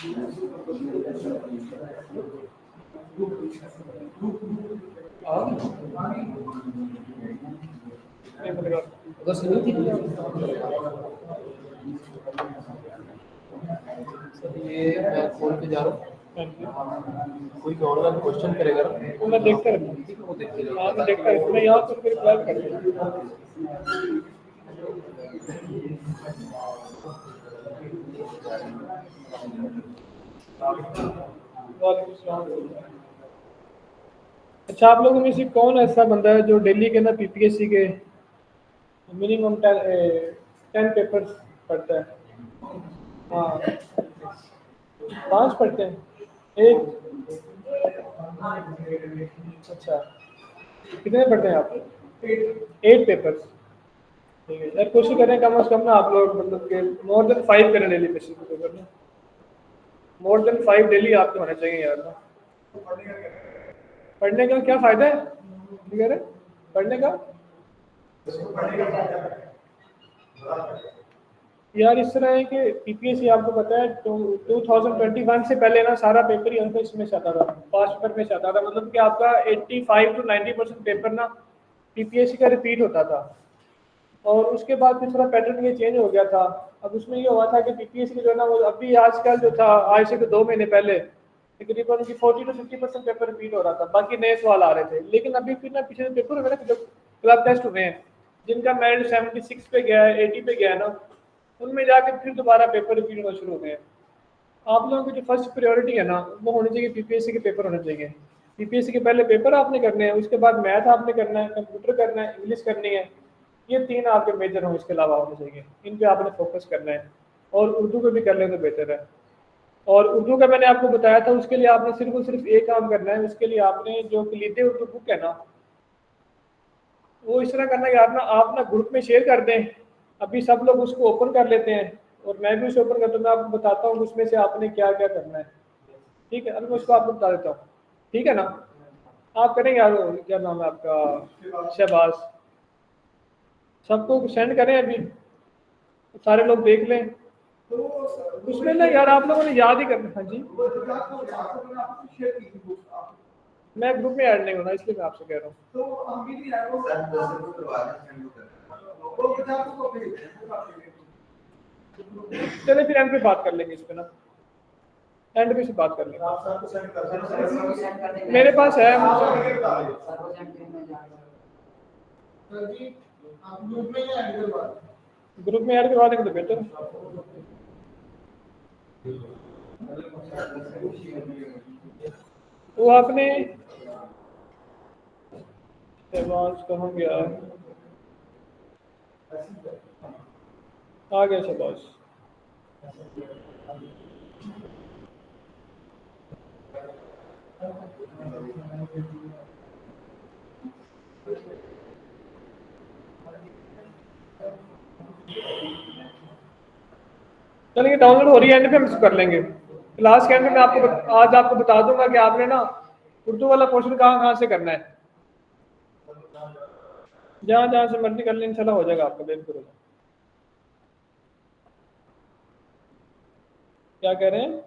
अगर सुनी थी ये मैं खोल के जा रहा हूँ, कोई ऑनलाइन क्वेश्चन करेगा तो मैं देखता रहूँ। ठीक है, वो देखते रहो। हाँ मैं देखता रहूँ, मैं यहाँ पर फिर रिप्लाई कर दूँगा। वालेकुम सलाम। अच्छा, आप लोगों में से कौन ऐसा बंदा है जो दिल्ली के ना पीपीएससी के मिनिमम 10 पेपर्स पढ़ता है? हाँ, 5 पढ़ते हैं एक। अच्छा, कितने पढ़ते हैं आप? 8 पेपर्स। ठीक है यार, कोशिश करें कम से कम ना आप लोग मतलब कि मोर देन 5 करें डेली बेसिस पे पेपर ना। मोर देन 5 डेली आपके होने चाहिए यार ना। पढ़ने का क्या फ़ायदा है? ठीक है, पढ़ने का यार इस तरह है कि पीपीएससी आपको पता है तो 2021 से पहले ना सारा पेपर ही हमको इसमें से आता था, पास पेपर में से आता था। मतलब कि आपका 85 to 90% पेपर ना पीपीएससी का रिपीट होता था। और उसके बाद फिर थोड़ा पैटर्न ये चेंज हो गया था। अब उसमें ये हुआ था कि पीपीएससी जो है ना वो अभी आजकल जो था आज से 2 महीने पहले तकरीबन उनकी 40 to 50% पेपर रिपीट हो रहा था, बाकी नए सवाल आ रहे थे। लेकिन अभी फिर ना पिछले पेपर हुए ना जो क्लब टेस्ट हुए हैं जिनका मेरिट 76 पे गया है, 80 पे गया है ना, उनमें जाके फिर दोबारा पेपर रिपीट होना शुरू हो गए हैं। आप लोगों की जो फर्स्ट प्रायोरिटी है ना वो होनी चाहिए पीपीएससी के पेपर होने चाहिए। पीपीएससी के पहले पेपर आपने करने हैं, उसके बाद मैथ आपने करना है, कंप्यूटर करना है, इंग्लिश करनी है। ये 3 आपके मेजर हों, इसके अलावा होने चाहिए। इन पे आपने फोकस करना है और उर्दू को भी कर लें तो बेहतर है। और उर्दू का मैंने आपको बताया था, उसके लिए आपने सिर्फ और सिर्फ एक काम करना है। उसके लिए आपने जो कलीदे उर्दू बुक है ना वो इस तरह करना है कि आप ना ग्रुप में शेयर कर दें। अभी सब लोग उसको ओपन कर लेते हैं और मैं भी उसे ओपन करता हूँ। मैं आपको बताता हूँ उसमें से आपने क्या क्या करना है। ठीक है, अभी मैं उसको आपको बता देता हूँ। ठीक है ना, आप करेंगे यार, क्या नाम है आपका? शहबाज। सबको सेंड करें अभी, सारे लोग देख लें। उसमें ना यार आप लोगों ने याद ही करना। हाँ जी, मैं ग्रुप में ऐड नहीं होना इसलिए मैं आपसे कह रहा हूँ। चले फिर एंड पे बात कर लेंगे इस पे ना, एंड पे से बात कर लेंगे। मेरे पास है ग्रुप में ऐड करवा देंगे तो बेहतर है। वो आपने शहबाज कहाँ गया? आ गया शहबाज। चलिए डाउनलोड हो रही है, एंड पे हम इसको कर लेंगे। क्लास के एंड में मैं आज आपको बता दूंगा कि आपने ना उर्दू वाला पोर्शन कहाँ कहाँ से करना है। जहाँ जहाँ से मर्जी कर लें, इंशाल्लाह हो जाएगा आपका, बेफिक्र हो जाए। क्या कह रहे हैं?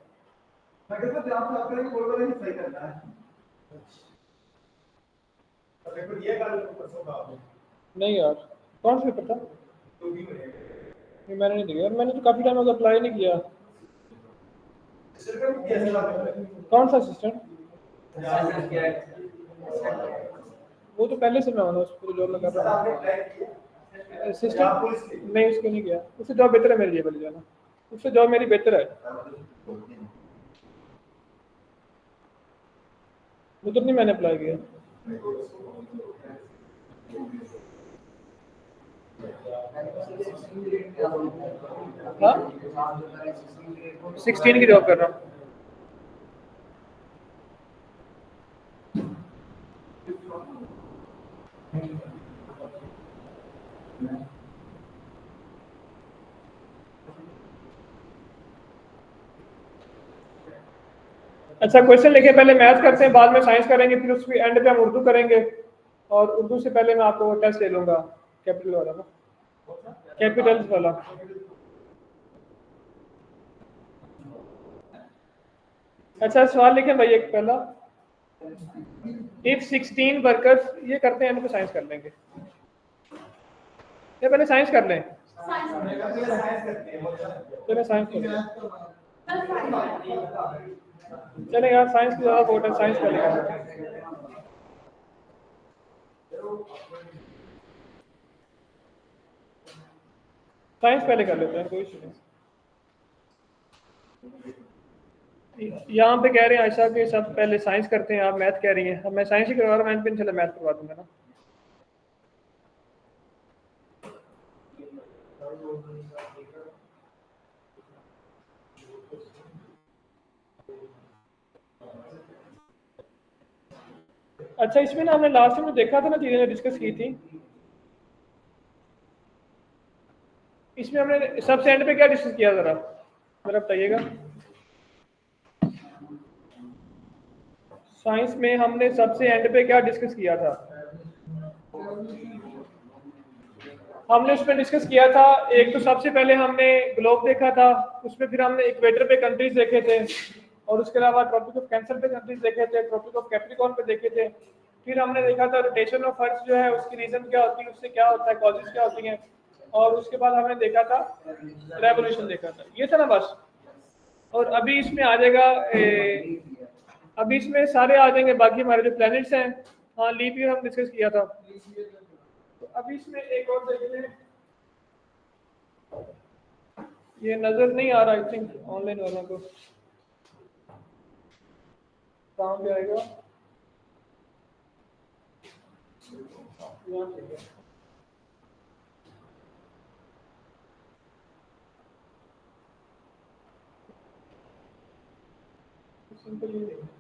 नहीं यार, कौन सा पेपर था? नहीं, मैंने नहीं दिया, मैंने तो काफ़ी टाइम अगर अप्लाई नहीं किया। कौन सा असिस्टेंट? वो तो पहले से मैं हूँ, उस पर जॉब लगा रहा हूँ। असिस्टेंट नहीं, उसको नहीं किया। उससे जॉब बेहतर है मेरे लिए वाली जाना, उससे जॉब मेरी बेहतर है। उधर नहीं मैंने अप्लाई किया। हाँ, 16 की जॉब कर रहा हूँ। अच्छा, क्वेश्चन लिखे, पहले मैथ करते हैं, बाद में साइंस करेंगे, फिर उसके एंड पे हम उर्दू करेंगे। और उर्दू से पहले मैं आपको टेस्ट ले लूँगा, कैपिटल वाला ना, कैपिटल्स वाला। अच्छा सवाल लिखें भाई एक पहला, इफ 16 वर्कर्स, ये करते हैं इनको साइंस कर लेंगे, ये पहले साइंस कर लें, चले साइंस कर लें, चले यार साइंस की ज़्यादा वोट है, साइंस कर लेंगे। साइंस पहले कर लेते हैं, कोई इशू नहीं। यहाँ पे कह रहे हैं आयशा के सब पहले साइंस करते हैं, आप मैथ कह रही हैं, अब मैं साइंस ही करवा रहा हूँ, मैं चलो मैथ करवा दूंगा ना। अच्छा इसमें ना हमने लास्ट में देखा था ना, चीजें डिस्कस की थी, इसमें हमने सबसे एंड पे क्या डिस्कस किया, जरा बताइएगा। साइंस में हमने सबसे एंड पे क्या डिस्कस किया था, हमने उसमें डिस्कस किया था, एक तो सबसे पहले हमने ग्लोब देखा था, उसमें फिर हमने इक्वेटर पे कंट्रीज देखे थे, और उसके अलावा ट्रॉपिक ऑफ कैंसर पे कंट्रीज देखे थे, ट्रॉपिक ऑफ कैप्रिकॉर्न पे देखे थे, फिर हमने देखा था रोटेशन ऑफ अर्थ जो है उसकी रीजन क्या होती है, उससे क्या होता है, कॉजेज क्या होती हैं, और उसके बाद हमने देखा था रेवोल्यूशन देखा था, ये था ना बस। और अभी इसमें आ जाएगा अभी इसमें सारे आ जाएंगे बाकी हमारे जो प्लैनेट्स हैं, हाँ लीप ईयर हम डिस्कस किया था, तो अभी इसमें एक और देख लें, ये नजर नहीं आ रहा आई थिंक ऑनलाइन वालों को, कहाँ पे आएगा, यहाँ पे है। सिंपल ये है।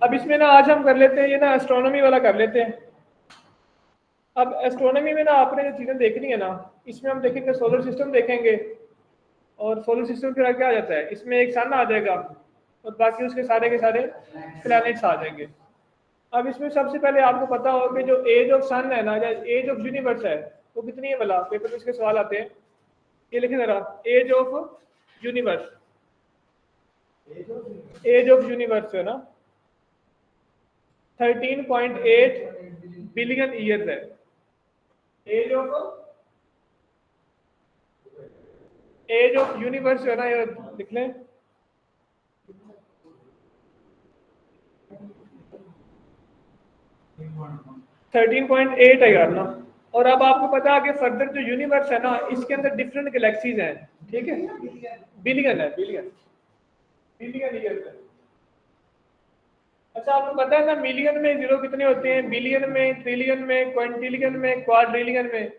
अब इसमें ना आज हम कर लेते हैं ये ना एस्ट्रोनॉमी वाला कर लेते हैं। अब एस्ट्रोनॉमी में ना आपने जो चीज़ें देखनी है ना, इसमें हम देखेंगे सोलर सिस्टम देखेंगे, और सोलर सिस्टम फिर क्या आ जाता है, इसमें एक सन आ जाएगा और बाकी उसके सारे के सारे प्लैनेट्स आ जाएंगे। अब इसमें सबसे पहले आपको पता हो कि जो एज ऑफ सन है ना, या एज ऑफ यूनिवर्स है, वो कितनी है भला, पेपर में इसके सवाल आते हैं, ये लिखे जरा, age of universe, age of universe है ना 13.8 बिलियन ईयर्स है, एज ऑफ यूनिवर्स है ना, ये लिख लें, थर्टीन पॉइंट एट है यार ना। और अब आपको पता है कि फर्दर जो यूनिवर्स है ना, इसके अंदर डिफरेंट गैलेक्सीज हैं, ठीक है, बिलियन है, बिलियन बिलियन ईयर्स है। अच्छा आपको पता है ना मिलियन में जीरो कितने होते हैं, बिलियन में, ट्रिलियन में, क्विंटिलियन में, क्वाड्रिलियन में।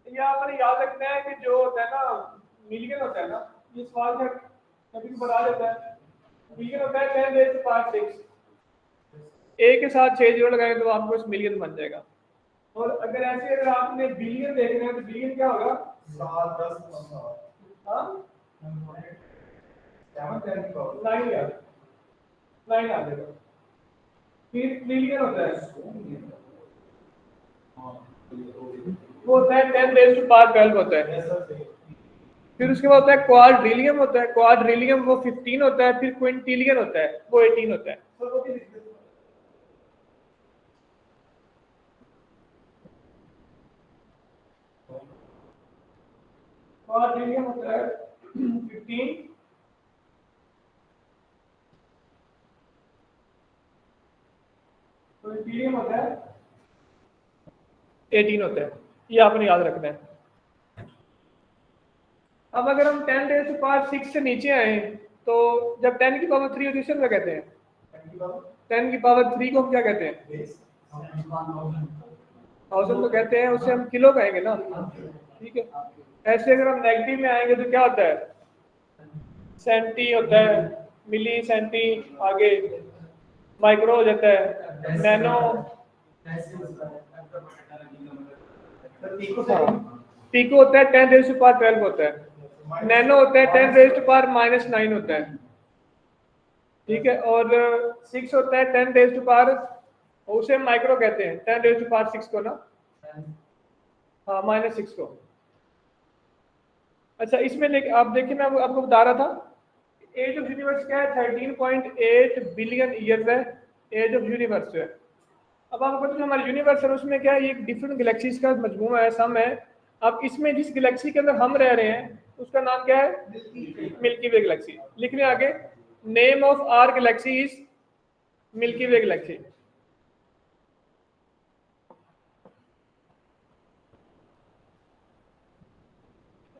ये आपने याद रखना है कि जो होता है ना मिलियन होता है ना, ये सवाल का कभी भी बता देता है, मिलियन होता है 10 रेज़ टू पावर 6, ए के साथ 6 जीरो लगाएंगे तो आपको इस मिलियन बन जाएगा। और अगर ऐसे अगर आपने बिलियन देखना है तो बिलियन क्या होगा, 7 10 हाँ 9 यार 9 आ जाएगा। फिर ट्रिलियन होता है, वो होता है 10 रेज़ टू पावर 12 होता है। फिर उसके बाद होता है क्वाड्रिलियन होता है, क्वाड्रिलियन वो 15 होता है, फिर क्विंटिलियन होता है वो 18 होता है। क्वाड्रिलियन होता है 15, क्विंटिलियन होता है 18 होता है, ये आपने याद रखना है। अब अगर हम 10 रेज़ टू पावर 6 से नीचे आए तो जब 10 की पावर 3 होती है उसे क्या कहते हैं, 10 की पावर 3 को हम क्या कहते हैं, 1000 तो कहते हैं, उसे हम किलो कहेंगे ना, ठीक है। ऐसे अगर हम नेगेटिव में आएंगे तो क्या होता है, सेंटी होता है, मिली सेंटी, आगे माइक्रो हो जाता है, नैनो, पीको होता है 10 रेज़ टू पावर 12 होता है, नैनो होता है 10 रेज़ टू पावर -9 होता है, ठीक है। और 6 होता है 10 रेज़ टू पावर, उसे माइक्रो कहते हैं 10 रेज़ टू पावर 6 को ना, हाँ -6 को। अच्छा, इसमें आप देखिए, मैं आपको बता रहा था एज ऑफ यूनिवर्स क्या है, 13.8 बिलियन ईयर्स है एज ऑफ यूनिवर्स जो है। अब आपको पता है जो हमारे यूनिवर्स है उसमें क्या है, ये डिफरेंट गैलेक्सीज का मजमूआ है, सम है। अब इसमें जिस गैलेक्सी के अंदर हम रह रहे हैं उसका नाम क्या है, मिल्की वे गैलेक्सी। लिख लें आगे, name of our galaxy is Milky Way galaxy.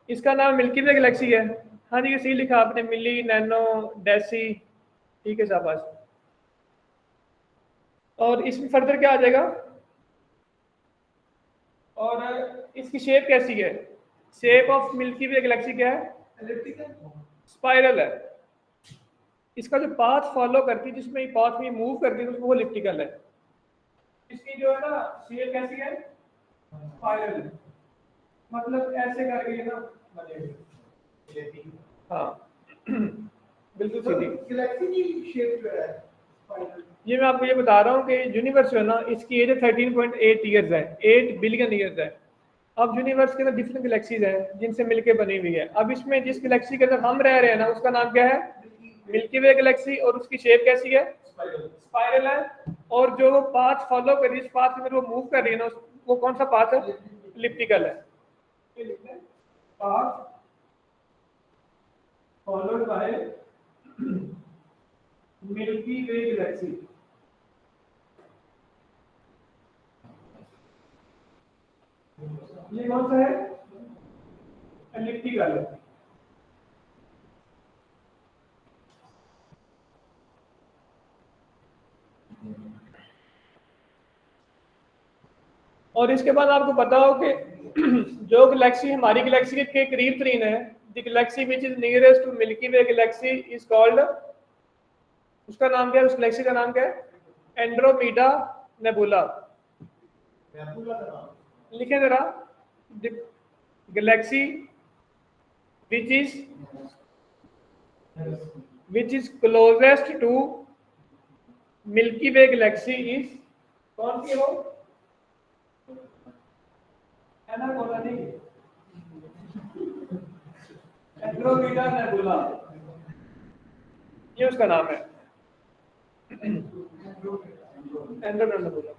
इसका नाम मिल्की वे गैलेक्सी है। हाँ जी, ये सही लिखा आपने, मिली, नैनो, डेसी, ठीक है शाबाश। और इसमें फर्दर क्या आ जाएगा, और इसकी शेप कैसी है, shape of Milky Way Galaxy क्या है, एलिप्टिकल, स्पाइरल है। इसका जो पाथ फॉलो करती है, जिसमें पाथ में मूव करती है, वो एलिप्टिकल है। इसकी जो है ना शेप कैसी है, स्पाइरल है, मतलब ऐसे करके ना बनेगी। हाँ बिल्कुल सीधी गैलेक्सी की शेप जो है स्पाइरल। ये मैं आपको ये बता रहा हूँ कि यूनिवर्स जो है ना, इसकी एज 13.8 ईयर्स है, 8 बिलियन ईयर्स है। अब यूनिवर्स के अंदर डिफरेंट गैलेक्सीज हैं जिनसे मिलकर बनी हुई है। अब इसमें जिस गैलेक्सी के अंदर हम रह रहे हैं ना, उसका नाम क्या है, मिल्की वे गैलेक्सी, और उसकी शेप कैसी है, स्पाइरल है। और जो वो पाथ फॉलो कर रही है, जिस पाथ में वो मूव कर रही है ना, वो कौन सा पाथ है, एलिप्टिकल है। Path followed by milky Way Galaxy. ये कौन सा है, एलिप्टिकल है। और इसके बाद आपको पता हो कि जो गैलेक्सी हमारी गैलेक्सी के करीब तरीन है, the galaxy which is nearest to Milky Way galaxy is called, उसका नाम क्या है, उस गैलेक्सी का नाम क्या है, एंड्रोमीडा नेबुला। लिखें जरा, galaxy which is closest to Milky Way galaxy is, कौन सी हो, है ना, बोला नहीं, एंड्रोमीडा नेबुला, ये उसका नाम है, एंड्रोमीडा नेबुला।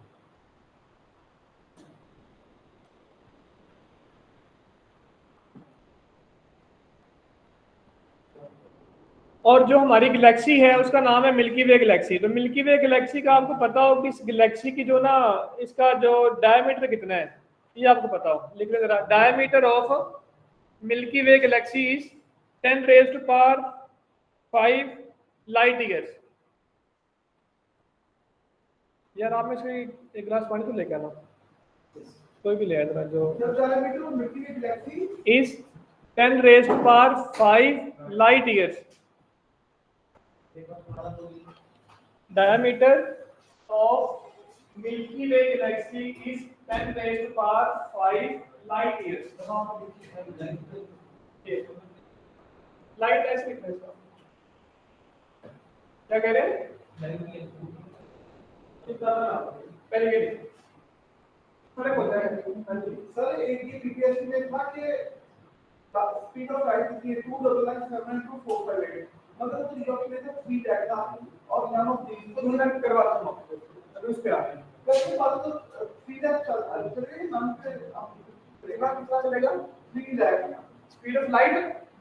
और जो हमारी गैलेक्सी है उसका नाम है मिल्की वे गैलेक्सी। तो मिल्की वे गैलेक्सी का आपको पता हो कि इस गैलेक्सी की जो ना, इसका जो डायमीटर कितना है, ये आपको पता हो, लिख लो जरा, diameter of Milky Way galaxy is 10 raise to power 5 light years. यार आप में से एक गिलास पानी तो लेके आना, कोई भी ले आया जरा। जो diameter of Milky Way galaxy is 10 raise to power 5 light years. Diameter of Milky Way galaxy is 10 raised to power 5 light years. Light ऐसे लिखना है इसका। क्या कह रहे हैं? पहले ये फर्क होता है सर। एक ये पीपीएससी में था कि स्पीड ऑफ लाइट की 2997245 मतलब तो यूरोप में से 3 डाटा और नन ऑफ दीस को मैं करवाता हूं। अभी उस पे आ गए वैसे बात तो 3 डाटा चल रही है, नन पे एक बार कितना चलेगा 3 डाटा स्पीड ऑफ लाइट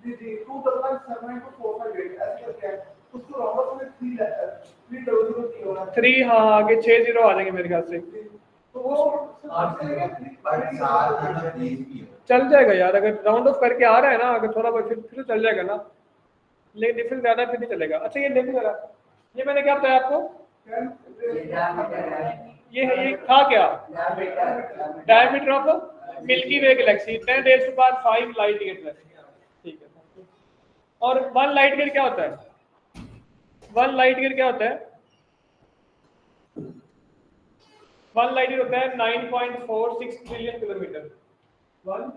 जी 2997245 ऐसे करके है उसको राउंड ऑफ में 3 डाटा 3003 होना 3। हां आगे 60 आ जाएंगे मेरे ख्याल से। तो वो चल जाएगा यार, अगर राउंड ऑफ करके आ रहा है ना, अगर थोड़ा बहुत फिर चल जाएगा ना, लेकिन डिफरेंस ज्यादा फिर नहीं चलेगा। अच्छा ये देखो जरा, ये मैंने क्या बताया आपको, ये है, ये था क्या, diameter of Milky Way galaxy 10 raise to power 5 light year है, ठीक है। और 1 लाइट ईयर क्या होता है, 1 लाइट ईयर क्या होता है, 1 लाइट ईयर होता है 9.46 ट्रिलियन किलोमीटर। 1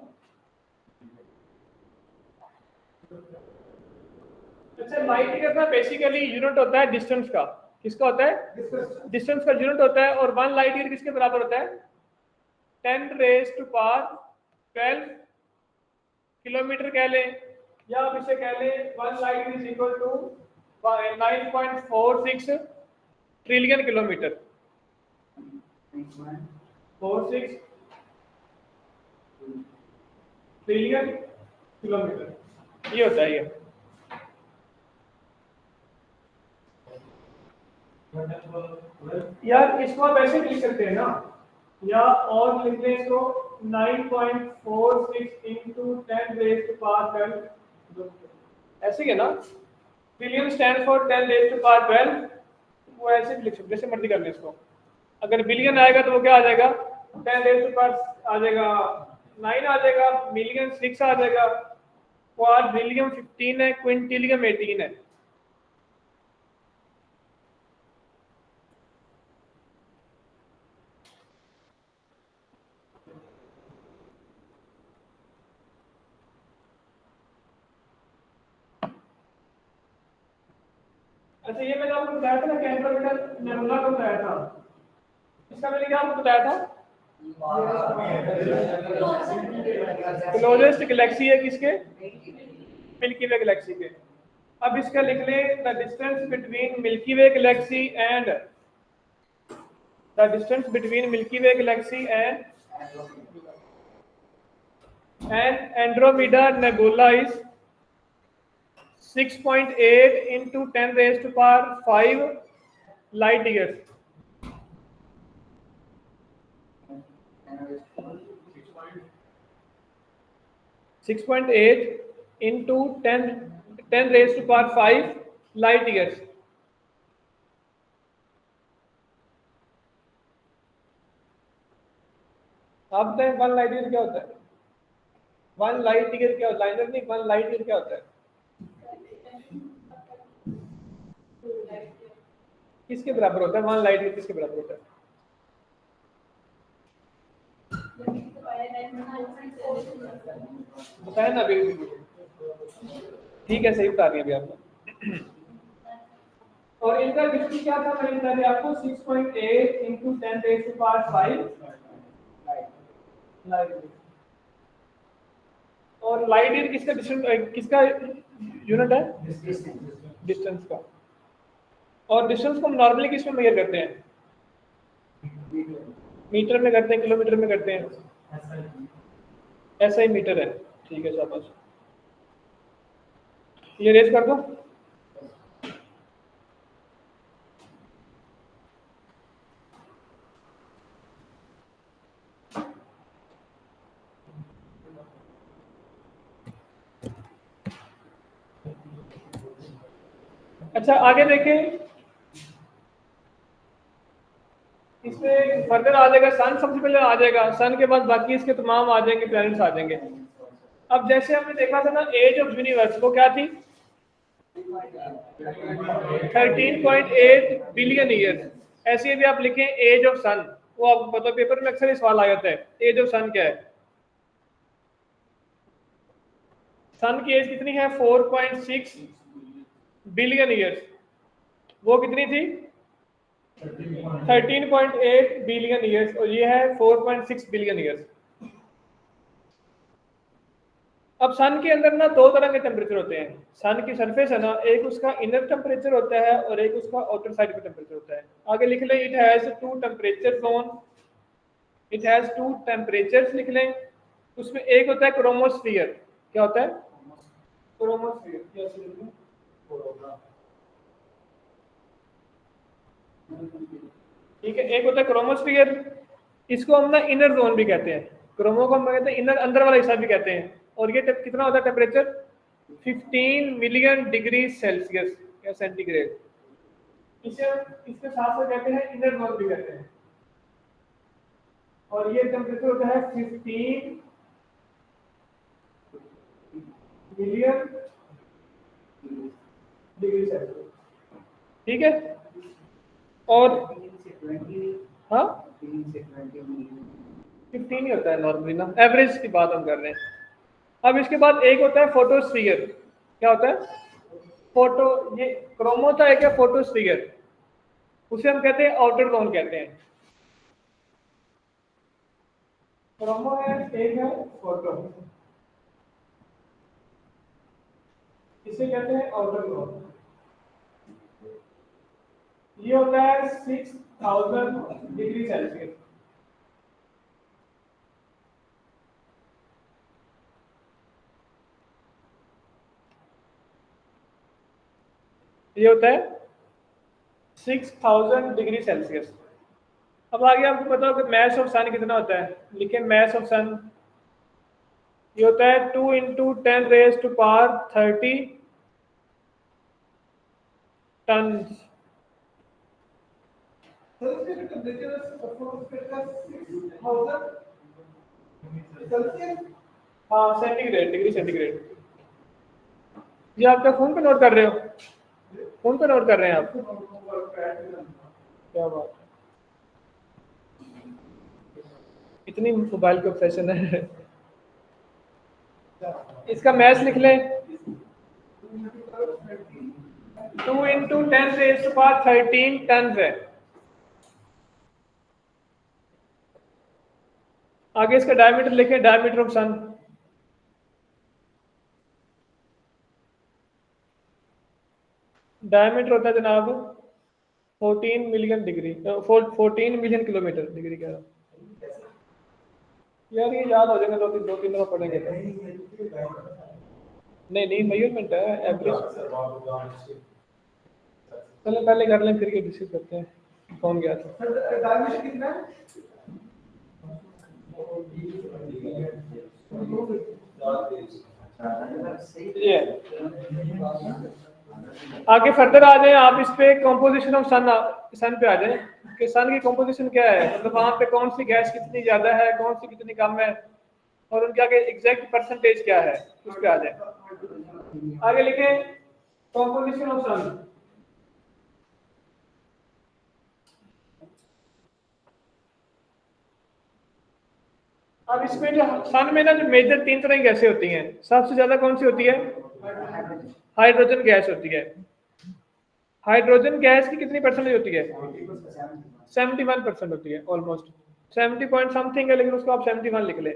अच्छा, लाइट ईयर का बेसिकली यूनिट होता है डिस्टेंस का। किसका होता है, डिस्टेंस का यूनिट होता है। और 1 लाइट ईयर किसके बराबर होता है, 10 रेज़ टू पावर 12 किलोमीटर कह लें, या आप इसे कह लें 1 light is equal to 9.46 trillion kilometre. 46 trillion kilometre ये होता है ये। यार इसको आप ऐसे लिख सकते हैं ना, या और लिख लें इसको 9.46 इंटू 10 रेज़ टू पावर 12, ऐसे ही है ना। Trillion stand for 10 raise to power 12, वो ऐसे भी लिख सकते, जैसे मर्जी कर ले इसको। अगर बिलियन आएगा तो वो क्या आ जाएगा, 10 रेज़ टू पावर आ जाएगा 9 आ जाएगा, मिलियन 6 आ जाएगा, क्वाड्रिलियन 15 है, क्विंटिलियन 18 है। अच्छा ये मैंने आपको बताया था ना, कैंटर नेबुला को बताया था, इसका मैंने क्या आपको बताया था, क्लोजेस्ट गैलेक्सी है किसके, मिल्की वे गैलेक्सी के। अब इसका लिख लें the distance between milky Way Galaxy and Andromeda nebula is 6.8 into 10 raised to power 5 light years. 6.8 into 10 raised to power 5 light years. आप बताएं 1 लाइट ईयर क्या होता है? 1 लाइट ईयर क्या होता है? लाइनर नहीं, 1 लाइट ईयर क्या होता है? किसके बराबर होता है 1 लाइट ईयर? किसके बराबर होता है? बताया ना अभी। ठीक है, सही बता रही है अभी आपने। और इनका डिस्टेंस क्या था मैंने बता दिया आपको, 6.8 into 10 raised to power 5 light. और लाइट ईयर किसका डिस्टेंस, किसका यूनिट है? डिस्टेंस का। और डिस्टेंस को हम नॉर्मली किस में मेजर करते हैं? मीटर में करते हैं, किलोमीटर में करते हैं? ऐसा ही मीटर है। ठीक है, शाबाश। ये रेज कर दो। अच्छा आगे देखें, इसमें फर्दर आ जाएगा सन, सबसे पहले आ जाएगा सन, के बाद बाकी इसके तमाम आ जाएंगे, प्लैनेट्स आ जाएंगे। अब जैसे हमने देखा था ना एज ऑफ यूनिवर्स, वो क्या थी? 13.8 बिलियन ईयर्स। ऐसे भी आप लिखें एज ऑफ सन, वो आपको पता, पेपर में अक्सर सवाल आ जाता है एज ऑफ सन क्या है। सन की एज कितनी है? 4.6 बिलियन ईयर्स। वो कितनी थी? 13.8 बिलियन ईयर्स, और ये है 4.6 बिलियन ईयर्स। अब सन के अंदर ना दो तरह के टेम्परेचर होते हैं। सन की सरफेस है ना, एक उसका इनर टेम्परेचर होता है और एक उसका आउटर साइड का टेम्परेचर होता है। आगे लिख लें it has two temperature zone, it has two temperatures लिख लें। उसमें एक होता है क्रोमोस्फियर। क्या होता है? क्रोमोस्फियर। ठीक है, एक होता है क्रोमोस्फियर, इसको हम ना इनर जोन भी कहते हैं। क्रोमो को हम कहते हैं इनर, अंदर वाला हिस्सा भी कहते हैं। और ये कितना होता है टेम्परेचर? 15 मिलियन डिग्री सेल्सियस या सेंटीग्रेड। इसे इसके साथ साथ कहते हैं इनर जोन भी कहते हैं। और ये टेम्परेचर होता है 15 मिलियन डिग्री सेल्सियस। ठीक है, और हाँ 15 ही होता है नॉर्मली ना, एवरेज की बात हम कर रहे हैं। अब इसके बाद एक होता है फोटोस्फीयर। क्या होता है? फोटो, ये क्रोमो था एक है फोटोस्फीयर, उसे हम कहते हैं आउटर जोन कहते हैं। क्रोमो है, एक है फोटो। इसे कहते हैं आउटर कोर। ये होता है 6000 डिग्री सेल्सियस। ये होता है 6000 डिग्री सेल्सियस। अब आगे आपको पता होगा मैस ऑफ सन कितना होता है, लिखें मैस ऑफ सन। ये होता है 2 into 10 raise to power 30 ton. हाँ सेंटीग्रेड, डिग्री सेंटीग्रेड। ये आपका फोन पे नोट कर रहे हो, फोन पे नोट कर रहे हैं आप? क्या बात है, इतनी मोबाइल के ऑब्सेशन है। इसका मैथ लिख लें, 2 into 10 raise to power 13 ton है। आगे इसका डायमीटर लिखें, डायमीटर ऑफ सन। डायमीटर होता है जनाब 14 million degree, 14 million kilometre, degree कह रहा हूँ यार, ये याद हो जाएगा, दो तीन दफा पढ़ेंगे तो। नहीं मेजरमेंट है, एवरेज। चलो पहले कर लें फिर ये डिस्कस करते हैं कौन गया था। डायमीटर कितना है? ये आगे फर्दर आ जाए आप, इस पे कंपोजिशन ऑफ सन पे आ जाए कि सन की कंपोजिशन क्या है, मतलब वहां पे कौन सी गैस कितनी ज्यादा है, कौन सी कितनी कम है, और उनके आगे एग्जैक्ट परसेंटेज क्या है, उस पे आ जाए। आगे लिखे कंपोजिशन ऑफ सन। अब इसमें जो सन में ना जो मेजर 3 तरह की गैसें होती हैं, सबसे ज्यादा कौन सी होती है? हाइड्रोजन गैस होती है। हाइड्रोजन गैस की कितनी परसेंटेज होती है? 71% होती है, ऑलमोस्ट 70 पॉइंट समथिंग है, लेकिन उसको आप 71 लिख ले।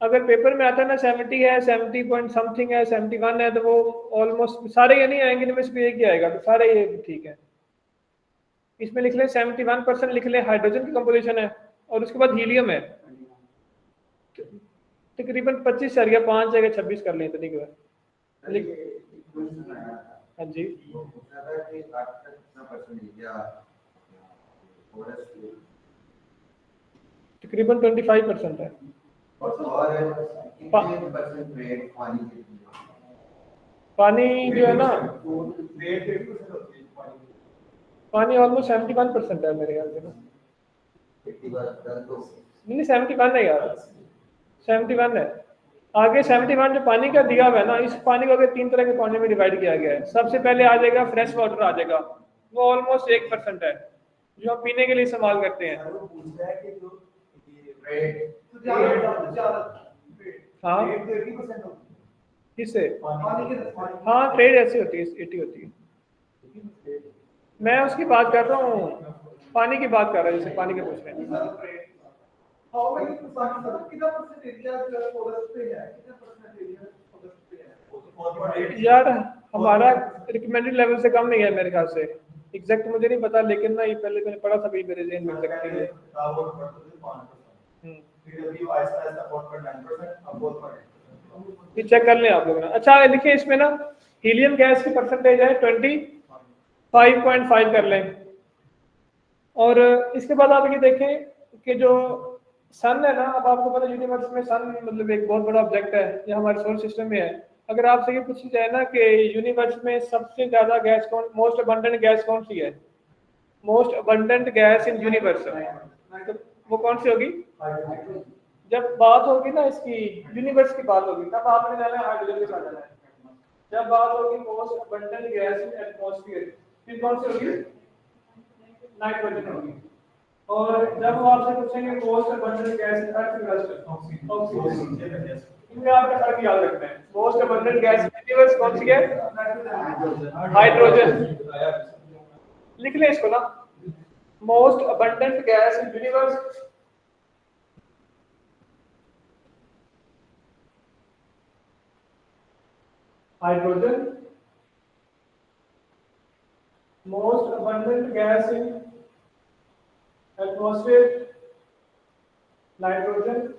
अगर पेपर में आता है ना 70 है, 70 पॉइंट समथिंग है, 71 है, तो वो ऑलमोस्ट सारे ये नहीं आएंगे, इनमें से एक ही आएगा, तो सारे ये ठीक है। इसमें लिख ले 71% लिख ले, हाइड्रोजन की कंपोजिशन है, और उसके बाद हीलियम है तकरीबन 25.5 या 26 कर लें इतनी के। हाँ जी, तकरीबन 25% है। पानी जो है ना, पानी ऑलमोस्ट 71% है मेरे ख्याल से ना। नहीं 71 है यार, 71 है। आगे 71 जो पानी का दिया हुआ है ना, इस पानी को अगर 3 तरह के पानी में डिवाइड किया गया है। सबसे पहले आ जाएगा फ्रेश वाटर आ जाएगा, वो ऑलमोस्ट 1% है, जो हम पीने के लिए इस्तेमाल करते हैं। हाँ किससे? हाँ ट्रेड ऐसी होती है, 80 होती है। मैं उसकी बात कर रहा हूँ, पानी की बात कर रहा हूँ, जैसे पानी के पूछ रहे हैं। यार हमारा रिकमेंडेड लेवल से कम नहीं है मेरे ख्याल से, एग्जैक्ट मुझे नहीं पता, लेकिन ना ये पहले मैंने पढ़ा था, भी मेरे जेहन में एग्जैक्ट नहीं है। ये चेक कर लें आप लोग ना। अच्छा लिखिए इसमें ना, हीलियम गैस की परसेंटेज है 25.5 कर लें। और इसके बाद आप ये देखें कि जो सन है ना, अब आपको पता यूनिवर्स में सन मतलब एक बहुत बड़ा ऑब्जेक्ट है, ये हमारे सोलर सिस्टम में है। अगर आपसे ये पूछा जाए ना कि यूनिवर्स में सबसे ज्यादा गैस कौन, मोस्ट अबंडेंट गैस कौन सी है, most abundant gas in universe, तो वो कौन सी होगी? जब बात होगी ना इसकी यूनिवर्स की बात होगी, तब आपने जाना है हाइड्रोजन के साथ जाना है। जब बात होगी most abundant gas in atmosphere, फिर कौन सी होगी? नाइट्रोजन होगी। और जब वो आपसे पूछेंगे most abundant gas in earth, oxygen. इनमें आपका फर्क याद रखना है, most abundant gas in universe कौन सी है? हाइड्रोजन। लिख ले इसको ना, most abundant gas in universe hydrogen, most abundant gas in atmosphere nitrogen,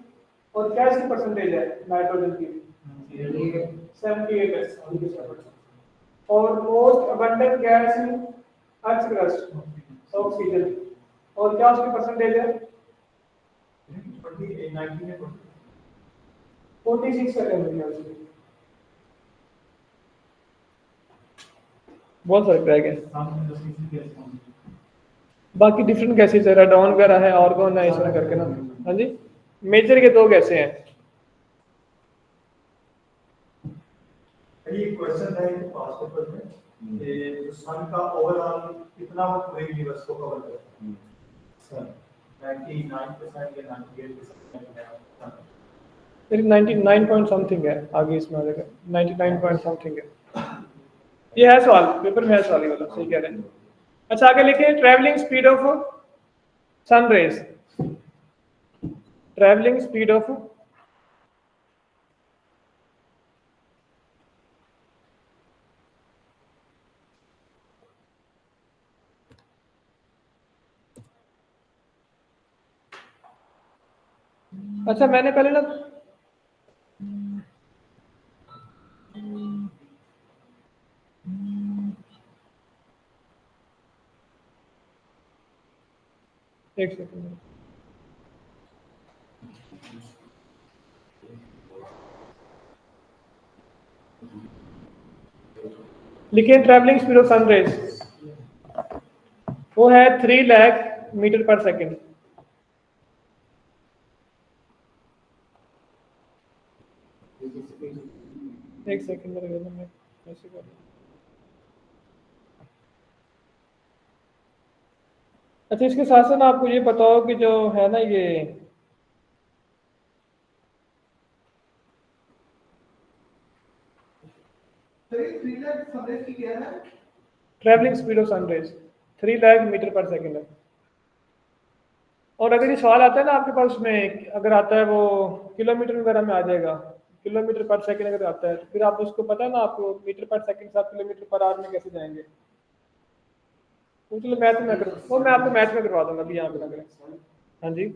और क्या इसकी परसेंटेज है नाइट्रोजन की 78%। और most abundant gas in earth crust oxygen, और क्या उसकी परसेंटेज है 46%। बहुत फर्क रह गया। बाकी डिफरेंट गैसेज है, रेडॉन वगैरह है, ऑर्गन है, इस तरह करके ना। हाँ जी, मेजर के दो गैसें हैं। ये क्वेश्चन था एक पास पेपर में कि सन का ओवरऑल कितना पूरे यूनिवर्स को कवर करता है। सन 99% या 98%। फिर 99 पॉइंट समथिंग है, आगे इसमें आ जाएगा 99 पॉइंट समथिंग है। ये है सवाल, पेपर में है सवाल ये वाला, सही कह रहे हैं। अच्छा आगे लिखिए, travelling speed of sun rays, travelling speed of अच्छा मैंने पहले ना एक सेकंड, लिखिए travelling speed of sun rays, वो है 3 लाख मीटर पर सेकंड। एक सेकंड मेरे गले में ऐसे कर। अच्छा इसके साथ साथ आपको ये बताओ कि जो है ना ये travelling speed of sun rays 3 lakh metre पर सेकंड है। और अगर ये सवाल आता है ना आपके पास में, अगर आता है वो किलोमीटर वगैरह में आ जाएगा, किलोमीटर पर सेकंड अगर आता है, तो फिर आप उसको पता है ना, आपको मीटर पर सेकंड से आप किलोमीटर पर आवर में कैसे जाएंगे। तो चलो मैथ में कर, वो मैं आपको मैथ में करवा दूंगा अभी, यहाँ पे लग रहा है। हाँ जी,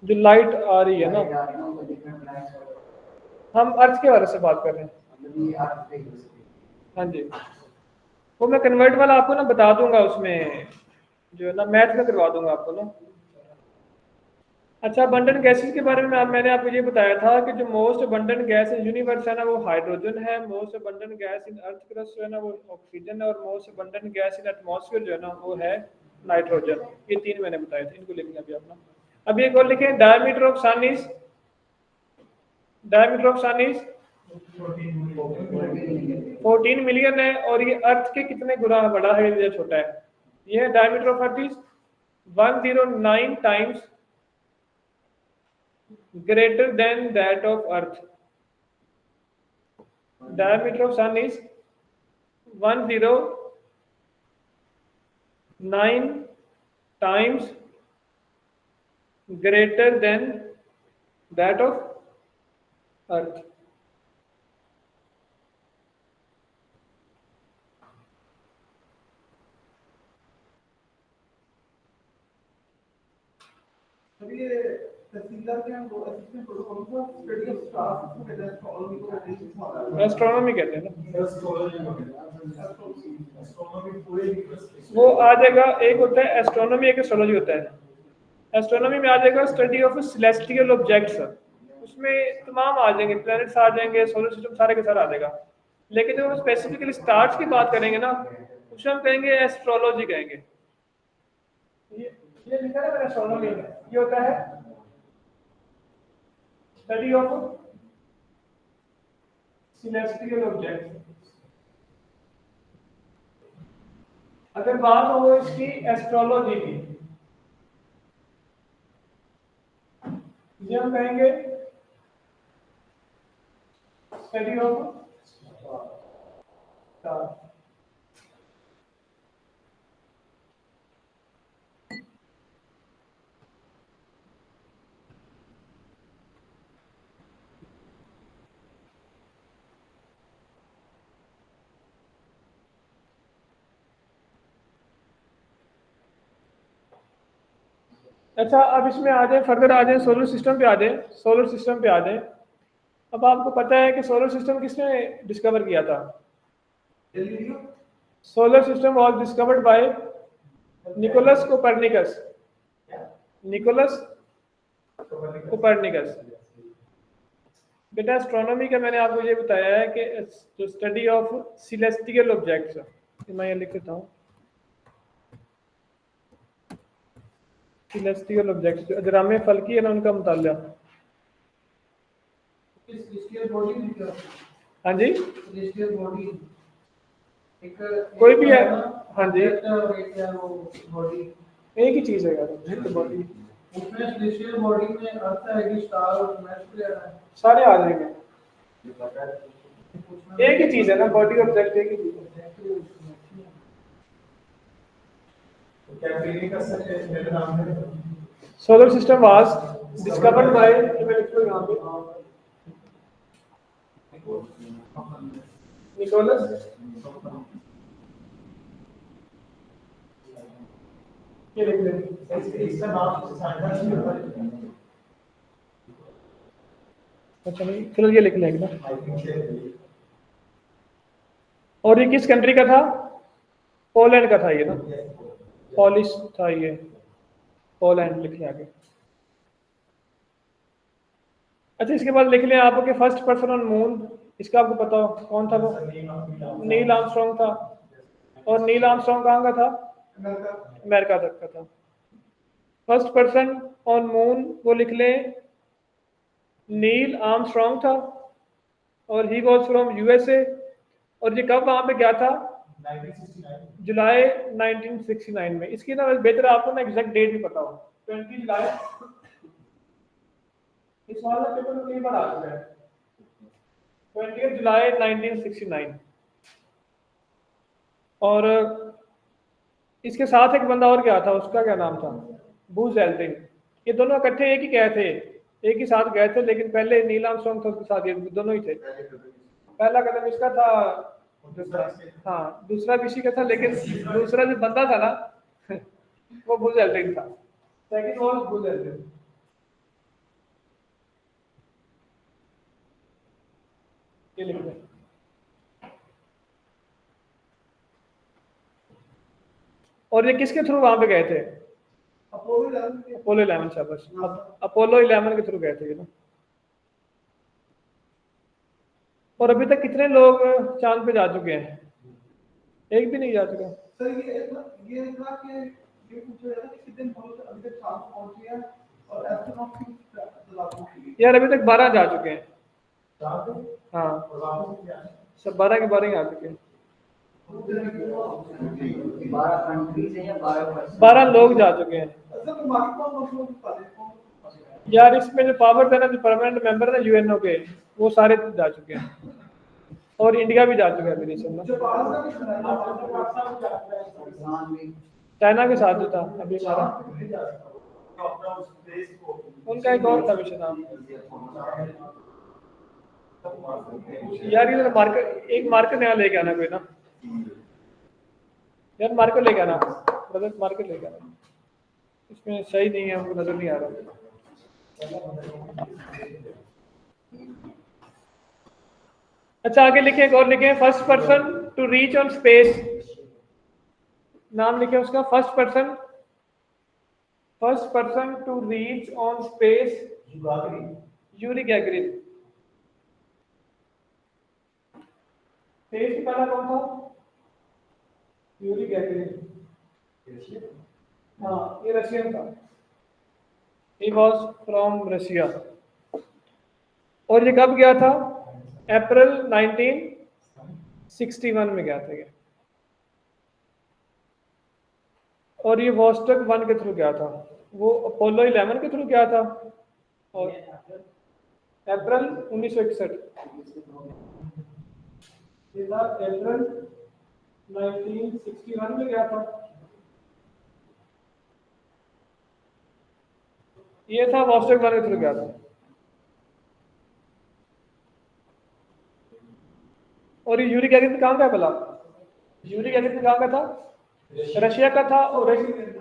जो लाइट आ रही है ना, हम अर्थ के बारे से बात कर रहे हैं। हाँ जी, वो मैं कन्वर्ट वाला आपको ना बता दूंगा, उसमें जो है ना मैथ में करवा दूंगा आपको ना। अच्छा अबंडेंट गैसेस के बारे में मैंने आपको ये बताया था कि जो most abundant gas in universe है ना वो हाइड्रोजन है, most abundant gas in earth crust जो है ना वो ऑक्सीजन है, और most abundant gas in atmosphere जो है ना वो है नाइट्रोजन। ये 3 मैंने बताए थे, इनको लिखेंगे अभी अपना। अभी एक और लिखें, diameter of sun is, diameter of sun is 14 million है, और ये अर्थ के कितने गुना बड़ा है या छोटा है। ये है diameter of earth is 109 times greater than that of earth. Diameter of sun is 109 times greater than that of earth. Astronomy कहते हैं ना, वो आ जाएगा। एक होता है एस्ट्रोनॉमी, एक एस्ट्रोलॉजी होता है। एस्ट्रोनॉमी में आ जाएगा स्टडी ऑफ सेलेस्टियल ऑब्जेक्ट्स, उसमें तमाम आ जाएंगे, प्लैनेट्स आ जाएंगे, सोलर सिस्टम सारे के सारा आ जाएगा। लेकिन जब हम स्पेसिफिकली स्टार्स की बात करेंगे ना, उसमें हम कहेंगे एस्ट्रोलॉजी कहेंगे। ये लिखा है एस्ट्रोनॉमी में, ये होता है स्टडी ऑफ सेलेस्टियल ऑब्जेक्ट्स। अगर बात हो इसकी एस्ट्रोलॉजी की, ये हम कहेंगे स्टडी ऑफ स्टार। अच्छा, अब इसमें आ जाए, फर्दर आ जाए, सोलर सिस्टम पे आ जाए। सोलर सिस्टम पे आ जाए। अब आपको पता है कि सोलर सिस्टम किसने डिस्कवर किया था? Solar system was discovered by Nicholas Copernicus. Nicholas Copernicus. बेटा एस्ट्रोनॉमी का मैंने आपको ये बताया है कि जो स्टडी ऑफ सिलेस्टियल ऑब्जेक्ट्स, मैं ये लिख देता हूँ, सिलेस्टियल ऑब्जेक्ट्स जो अजराम फल्की है ना, उनका मुताला। हाँ जी, कोई भी है। हाँ जी, एक ही चीज़ है यार, बॉडी बॉडी में अर्थ है कि स्टार और प्लैनेट सारे आ जाएंगे। एक ही चीज़ है ना, बॉडी ऑब्जेक्ट एक ही चीज़ है। तो क्या फीलिंग कर सकते हैं मेरे नाम में? Solar system was discovered by, मैं लिख दूं यहाँ पे, निकोलस, ये लिख लेंगे। इसका नाम साइंटिस्ट है। अच्छा नहीं, चलो ये लिख लेंगे ना। आई थिंक और ये किस कंट्री का था? पोलैंड का था ये ना, पॉलिश था ये, पोलैंड लिख लें आगे। अच्छा, इसके बाद लिख लें आपके फर्स्ट पर्सन ऑन मून, इसका आपको पता हो कौन था? वो नील आर्मस्ट्रॉन्ग था। और नील आर्मस्ट्रॉन्ग कहाँ का था? अमेरिका तक का था। फर्स्ट पर्सन ऑन मून वो लिख लें, नील आर्मस्ट्रॉन्ग था, और ही वॉज फ्रॉम यूएसए। और ये कब वहाँ पे गया था? 1969। जुलाई 1969 में। इसकी ना बेहतर आपको ना एग्जैक्ट डेट भी पता हो, 20 जुलाई। इस वाला पेपर में कई बार आ चुका है, 20 जुलाई 1969। और इसके साथ एक बंदा और गया था, उसका क्या नाम था? बूज एल्ड्रिन। ये दोनों इकट्ठे एक ही गए थे, एक ही साथ गए थे, लेकिन पहले नील आर्मस्ट्रॉन्ग था, उसके साथ ये दोनों ही थे। पहला कदम इसका था, हाँ, दूसरा भी इसी का था, लेकिन दूसरा जो बंदा था ना वो बूज एल्ड्रिन था। Second was बूज Aldrin. ये लिख लें। और ये किसके थ्रू वहां पे गए थे? अपोलो 11, शाबाश, अपोलो 11 के थ्रू गए थे ये ना। और अभी तक कितने लोग चांद पे जा चुके हैं? एक भी नहीं जा चुका। सर ये था कि ये पूछा जाता है कि कितने मुल्क अभी तक चांद पहुंचे हैं और एस्ट्रोनॉट की तलाशों के लिए। यार अभी तक 12 जा चुके हैं। हाँ, और वापस क्या है? सब 12 के 12 ही आ चुके हैं। 12 कंट्रीज हैं या 12 लोग जा चुके हैं। सर बाकी कौन कौन लोग पाते हैं? यार इसमें जो पावर है ना, जो परमानेंट मेंबर है यूएनओ के, वो सारे जा चुके हैं। और इंडिया भी जा चुका है मेरे हिसाब में। चाइना के साथ जो था अभी हमारा, अपना उस देश को उनका एक और था विषय नाम। यार ये मार्कर, एक मार्कर नया लेके आना कोई ना यार, मार्कर लेके आना ब्रदर, मार्कर लेके आना। इसमें सही नहीं है, हमको नजर नहीं आ रहा। अच्छा आगे लिखें, एक और लिखें, first person to reach on space. नाम लिखें उसका, first person to reach on space, Yuri Gagarin. Space की पहला कौन था? Yuri Gagarin. हाँ, ये रशियन था। He was from Russia. और ये कब गया था? अप्रैल 1961 में गया था ये। और ये वॉस्टक 1 के थ्रू गया था, वो अपोलो 11 के थ्रू गया था। और अप्रैल 1961, ये था अप्रैल 1961 में गया था। ये था वॉस्टक 1 के थ्रू गया था। और ये यूरी गैगरिन कहाँ का है भला? यूरी गैगरिन कहाँ का था? रशिया का था। और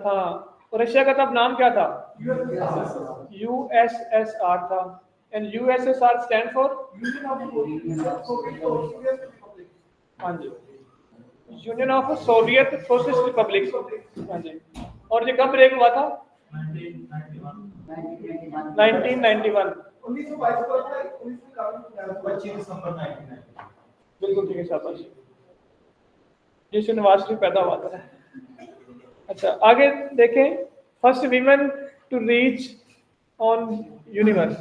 हाँ, और रशिया का तब नाम क्या था? USSR, यूएसएसआर था। And USSR stand for? Union of Soviet Republics. हाँ जी, Union of Soviet Socialist Republic. हाँ जी। और ये कब ब्रेक हुआ था? 1991। 1922 को था, 1991 25 दिसंबर 1990। बिल्कुल ठीक है, शाबाश। जिस यूनिवर्सिटी पैदा हुआ था। अच्छा, आगे देखें। First women to reach on universe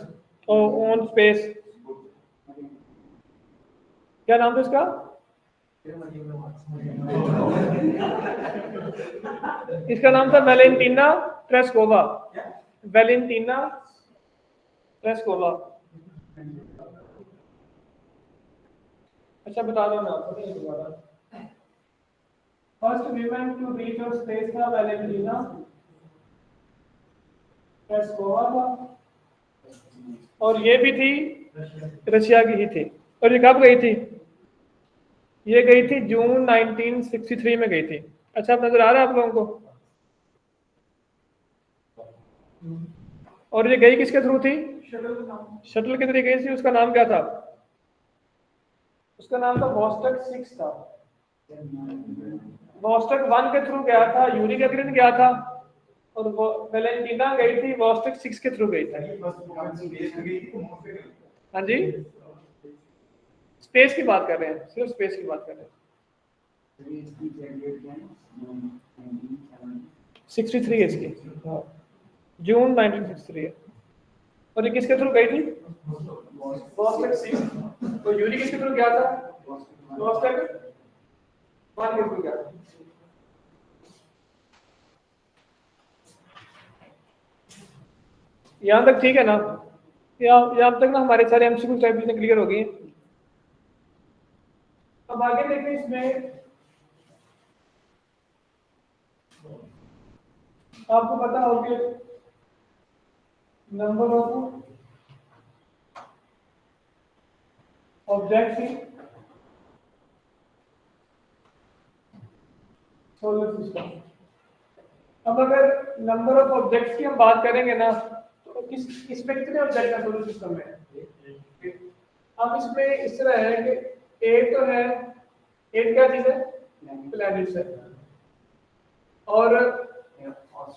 और ऑन स्पेस, क्या नाम था इसका? इसका नाम था वैलेंटीना ट्रेस्कोवा। वैलेंटीना ट्रेस्कोवा। अच्छा, बता दो ना आपको। First women to reach on space था वैलेंटीना ट्रेस्कोवा था, और ये भी थी रशिया की ही थी। और ये कब गई थी? ये गई थी जून 1963 में गई थी। अच्छा, अब नजर आ रहा है आप लोगों को? और ये गई किसके थ्रू थी? शटल के जरिए गई थी। उसका नाम क्या था? उसका नाम था वोस्टक 6 था। वोस्टक 1 के थ्रू गया था, यूरी गैगरिन गया था, और वो वैलेंटीना गई थी वोस्टक 6 के थ्रू गई थी। हाँ जी, स्पेस की बात कर रहे हैं, सिर्फ स्पेस की बात कर रहे हैं। 63 है इसकी, जून 1963 है। और ये किसके थ्रू गई थी? वोस्टक 6। तो यूरी किसके थ्रू गया था? वोस्टक 1 के थ्रू गया था। यहाँ तक ठीक है ना? यहाँ तक ना हमारे सारे एमसीक्यू टाइप चीजें क्लियर हो गई। अब आगे देखें। इसमें आपको पता होगा number of objects in solar system. अब अगर नंबर ऑफ ऑब्जेक्ट्स की हम बात करेंगे ना, तो इसमें कितने ऑब्जेक्ट हैं सोलर सिस्टम में? अब इसमें इस तरह है कि एक तो है, एक क्या चीज है? प्लैनेट्स है। और